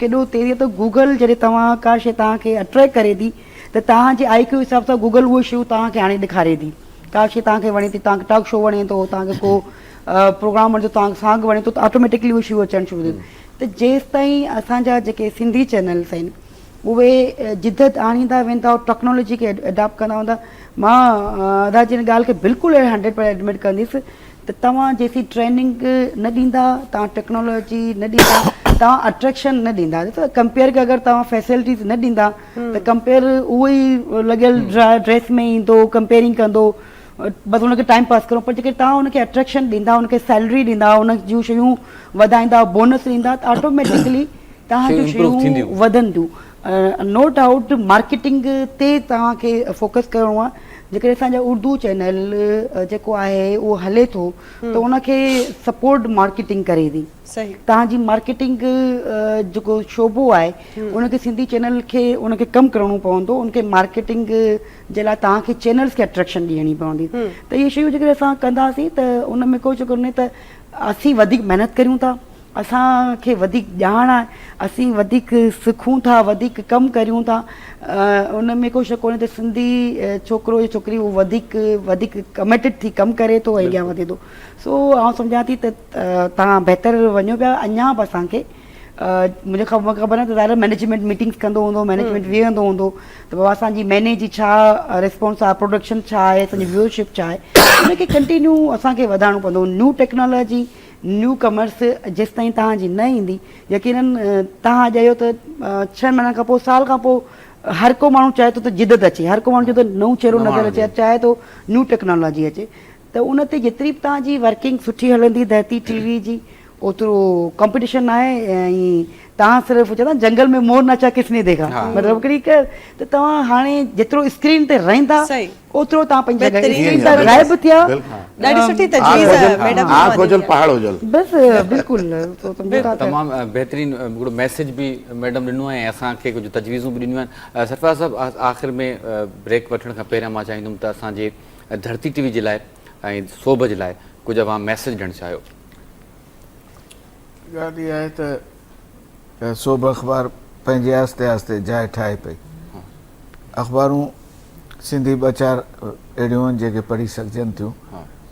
केॾो तेज़ आहे त गूगल जॾहिं तव्हां का शइ तव्हांखे अट्रैक्ट करे थी त तव्हांजे IQ हिसाब सां गूगल उहे शयूं तव्हांखे हाणे ॾेखारे थी। का शइ तव्हांखे वणे थी, तव्हांखे टॉक शो वणे थो, तव्हांखे को प्रोग्राम जो तव्हांखे सॉन्ग वणे थो त ऑटोमेटिकली उहे शयूं अचणु शुरू थियूं। त जेसिताईं असांजा जेके सिंधी चैनल्स आहिनि उहे जिदत आणींदा वेंदा, टेक्नोलॉजी खे अडॉप्ट कंदा वेंदा, मां अदा जी हिन ॻाल्हि खे बिल्कुलु 100% एडमिट कंदसि त तव्हां जेसी ट्रेनिंग न ॾींदा, तव्हां टेक्नोलॉजी न ॾींदा, तव्हां अट्रैक्शन न ॾींदा। ॾिसो कंपेयर खे अगरि तव्हां फैसिलिटीज़ न ॾींदा त कंपेयर उहो ई लॻियल ड्रेस में ईंदो, कंपेयरिंग कंदो, बसि हुनखे टाइम पास करो। पर जेके तव्हां हुनखे अट्रैक्शन ॾींदा, हुनखे सैलरी ॾींदा, हुन जूं शयूं वधाईंदा, बोनस ॾींदा त ऑटोमेटिकली तव्हां जूं शयूं वधंदियूं। नो डाउट मार्केटिंग ते तव्हांखे फोकस करिणो आहे। जेकॾहिं असांजा उर्दू चैनल जेको आहे उहो हले थो त उनखे सपोर्ट मार्केटिंग करे थी। सही, तव्हांजी मार्केटिंग जेको शोबो आहे उनखे सिंधी चैनल खे उनखे कमु करिणो पवंदो, उनखे मार्केटिंग जे लाइ तव्हांखे चैनल्स खे अट्रैक्शन ॾियणी पवंदी। त इहे शयूं जेकॾहिं असां कंदासीं त उन में कोई चक्कर न, त असीं वधीक महिनत करियूं था, असांखे वधीक ॼाण आहे, असीं वधीक सिखूं था, वधीक कमु करियूं था, उन में कोई शक कोन्हे त सिंधी छोकिरो या छोकिरी उहो वधीक कमिटेड थी कमु करे थो, अॻियां वधे थो। सो आउं सम्झां थी त तव्हां बहितर वञो पिया। अञा बि असांखे मुंहिंजे ख़बर आहे त ज़ाहिर मैनेजमेंट मीटिंग्स कंदो हूंदो, मैनेजमेंट वेहंदो हूंदो त बाबा असांजी महीने जी छा रिस्पॉन्स आहे, प्रोडक्शन छा आहे, असांजी व्यूअरशिप छा आहे, उनखे कंटिन्यू असांखे वधाइणो पवंदो। न्यू टेक्नोलॉजी, न्यू कमर्स जेसिताईं तव्हांजी न ईंदी, यकीनन तव्हां अॼु आयो त 6 महीननि खां पोइ, साल खां पोइ हर को माण्हू चाहे थो त जिदत अचे, हर को माण्हू चए थो नओं चेहरो नज़र अचे, चाहे थो न्यू टेक्नोलॉजी अचे। त उन ते जेतिरी बि तव्हांजी वर्किंग सुठी हलंदी धरती TV जी, ओतिरो कॉम्पिटिशन आहे। ऐं तव्हां सिर्फ़ु चवंदा जंगल में मोर नचा किसने देखा, मतिलबु हिकिड़ी त तव्हां हाणे जेतिरो स्क्रीन ते रहंदा ओतिरो तव्हां पंहिंजी स्क्रीन ते गाइब थिया। ॾाढी सुठी तजवीज़ आहे मैडम, आँख हुजल पहाड़ हुजल, बसि बिल्कुलु तमामु बहितरीन हिकिड़ो मैसेज बि मैडम ॾिनो आहे ऐं असांखे कुझु तजवीज़ूं बि ॾिनियूं आहिनि। सरफराज़ साहिबु, आख़िर में ब्रेक वठण खां पहिरियां मां चाहींदुमि त असांजे धरती TV जे लाइ ऐं सोभ जे लाइ कुझु अवां मैसेज ॾियणु चाहियो। ॻाल्हि इहा आहे त सोभ अख़बार पंहिंजे आस्ते आस्ते जाइ ठाहे पई। अख़बारूं सिंधी 2-4 अहिड़ियूं आहिनि जेके पढ़ी सघजनि थियूं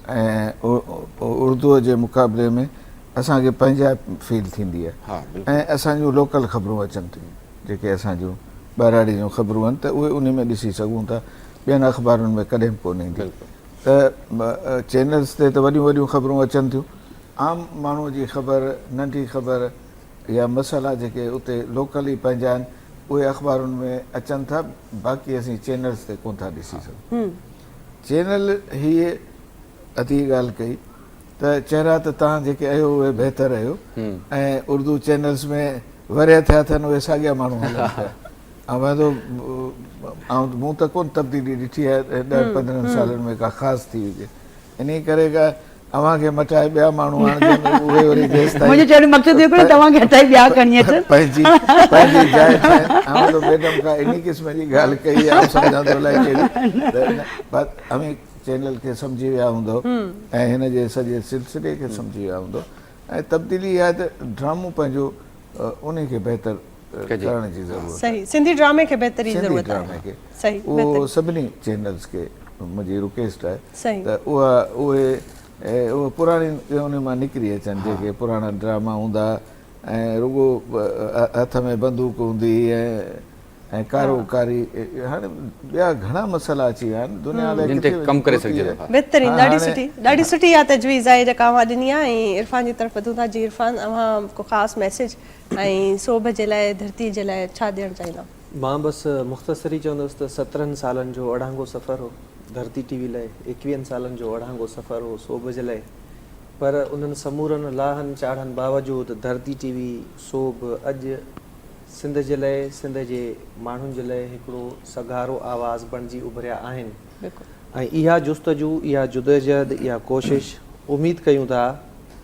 ऐं उर्दूअ जे मुक़ाबले में असांखे पंहिंजा फील थींदी आहे ऐं असांजूं लोकल ख़बरूं अचनि थियूं जेके असांजूं ॿाहिराड़ी जूं ख़बरूं आहिनि त उहे उन में ॾिसी सघूं था, ॿियनि अख़बारुनि में कॾहिं बि कोन ईंदी। त चैनल्स ते त वॾियूं वॾियूं ख़बरूं अचनि थियूं, आम माण्हूअ जी ख़बर, नंढी ख़बर या मसाला जेके उते लोकली पंहिंजा आहिनि उहे अख़बारुनि में अचनि था, बाक़ी असीं चैनल्स ते कोन था ॾिसी सघूं। चैनल हीअ अधी ॻाल्हि कई त चहिरा त तव्हां जेके आहियो उहे बहितर आहियो ऐं उर्दू चैनल्स में वरिया थिया अथनि उहे साॻिया माण्हू हलनि पिया। ऐं वांदो मूं त कोन तब्दीली ॾिठी आहे 10-15 सालनि में का ख़ासि थी हुजे, इन करे का अव्हांखे मटाए ॿिया माण्हू आणजनि, उहे वरी मुंहिंजो चवण जो मक़सदु इहो कोन्हे तव्हांखे हटाए ॿिया खणी अचनि, पंहिंजी जाइ ठाहिनि। तो मैडम का इन क़िस्म जी ॻाल्हि कई आहे, सम्झां थो अलाए कहिड़ी बात हमें चैनल खे सम्झी विया हूंदो ऐं हिन जे सॼे सिलसिले खे सम्झी विया हूंदो। ऐं तब्दीली आहे त ड्रामो पंहिंजो उन खे बहितर करण जी ज़रूरत आहे। सही, सिंधी ड्रामे खे बहितरी सिंधी ज़रूरत ड्रामे आहे। खे सही, उहो सभिनी चैनल्स खे मुंहिंजी रिक्वेस्ट आहे सही। त उहे पुराणी उन मां निकिरी अचनि जेके पुराणा ड्रामा हूंदा ऐं रुॻो हथ में बंदूक हूंदी ऐं कारोकारी हाणे ॿिया घणा मसइला अची विया आहिनि दुनिया लाइ जिन ते कमु करे सघिजे था। बहितरीन, ॾाढी सुठी आहे तजवीज़ आहे जेका अवां ॾिनी आहे। ऐं इरफान जी तरफ़ वधूं था। जी इरफान, अवां को ख़ासि मैसेज ऐं सोभ जे लाइ, धरती जे लाइ छा ॾियणु चाहींदा? मां बसि मुख़्तसरी चवंदुसि त 17 सालनि जो अड़ांगो सफ़र हो धरती टीवी लाइ, 21 सालनि जो अड़ांगो सफ़र हो सोभ जे लाइ, पर उन्हनि समूरनि लाहनि चाढ़नि बावजूदि धरती टीवी सोभ अॼु सिंध जे लाइ, सिंध जे माण्हुनि जे लाइ हिकिड़ो सगारो आवाज़ बणिजी उभरिया आहिनि। ऐं इहा जुस्तजू, इहा जुदोजहद, इहा कोशिश उमेदु कयूं था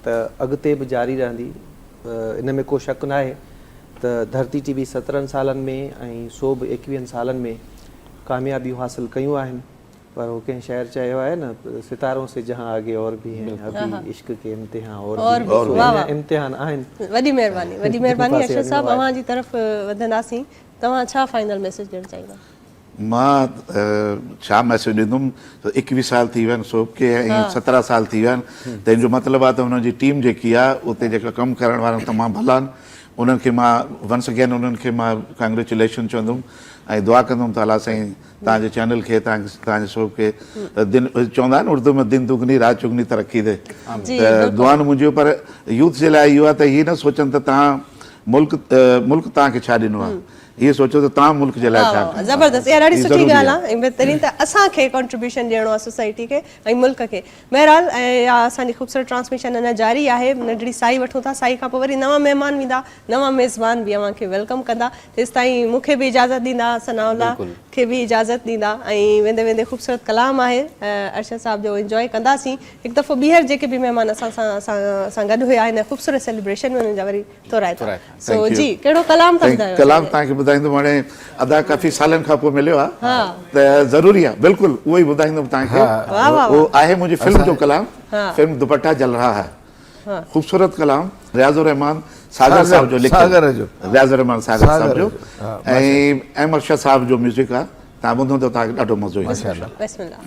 त अॻिते बि जारी रहंदी। इन में को शक न आहे त धरती टीवी 17 सालनि में ऐं सोभ 21 सालनि में कामयाबियूं हासिल कयूं आहिनि। पर वो कंहिं शाइर चयो आहे न, सितारों से जहां आगे और भी हैं, अभी इश्क के इम्तिहान और भी इम्तिहान आहिनि। वॾी महिरबानी अर्शद साहब, अवां जी तरफ़ वधंदासीं। तव्हां छा फाइनल मैसेज ॾियणु चाहींदा? मां छा मैसेज ॾींदुमि त 21 साल थी विया आहिनि सोभ खे ऐं 17 साल थी विया आहिनि। तंहिंजो मतिलबु आहे त हुनजी टीम जेकी आहे उते जेका कमु करण वारा तमामु भला आहिनि। उन्हनि खे मां वंस अगेन उन्हनि खे मां कांग्रेचुलेशन चवंदुमि ऐं दुआ कंदुमि त अलाह साईं तव्हांजे चैनल खे, तव्हांजे शो खे दिन चवंदा आहिनि उर्दू में दिन दुगनी रात चुगनी तरक़ी दे। त दुआ न मुंहिंजो, पर यूथ जे लाइ इहो आहे त हीअ न सोचनि त तव्हां मुल्क तव्हांखे छा ॾिनो आहे, हीअ सोचो त तव्हां मुल्क जे लाइ छा। ज़बरदस्त, इहा ॾाढी सुठी ॻाल्हि आहे ऐं बहितरीन त असांखे कॉन्ट्रीब्यूशन ॾियणो आहे सोसाइटी खे ऐं मुल्क खे। बहरहाल, ऐं इहा असांजी ख़ूबसूरत ट्रांसमिशन अञा जारी आहे। नंढड़ी साई वठूं था, साई खां पोइ वरी नवां महिमान ईंदा, नवां मेज़बान बि अव्हांखे वेलकम कंदा। तेसिताईं मूंखे बि इजाज़त ॾींदा, सनाउल्लाह खे बि इजाज़त ॾींदा ऐं वेंदे वेंदे ख़ूबसूरत कलाम आहे अर्शद साहब जो इंजॉय कंदासीं। हिकु दफ़ो ॿीहर जेके बि महिमान असां गॾु हुया हिन ख़ूबसूरत सेलिब्रेशन में, हुननि जा वरी तोराए था। सो जी, कहिड़ो कलाम था ॿुधायो? कलाम तव्हांखे ॿुधाईंदुमि। हाणे अदा काफ़ी सालनि खां पोइ मिलियो आहे त ज़रूरी आहे, बिल्कुलु उहो ई ॿुधाईंदुमि तव्हांखे। उहो आहे मुंहिंजी फिल्म जो कलाम, फिल्म दुपट्टा जल रहा है। ख़ूबसूरत कलाम रियाज़ुर रहमान सागर साहब जो लिखियो, रियाज़ुर रहमान सागर साहब जो ऐं अहमद शाह साहब जो म्यूज़िक आहे। तव्हां ॿुधो त तव्हांखे ॾाढो मज़ो ईंदो। बिस्मिल्लाह।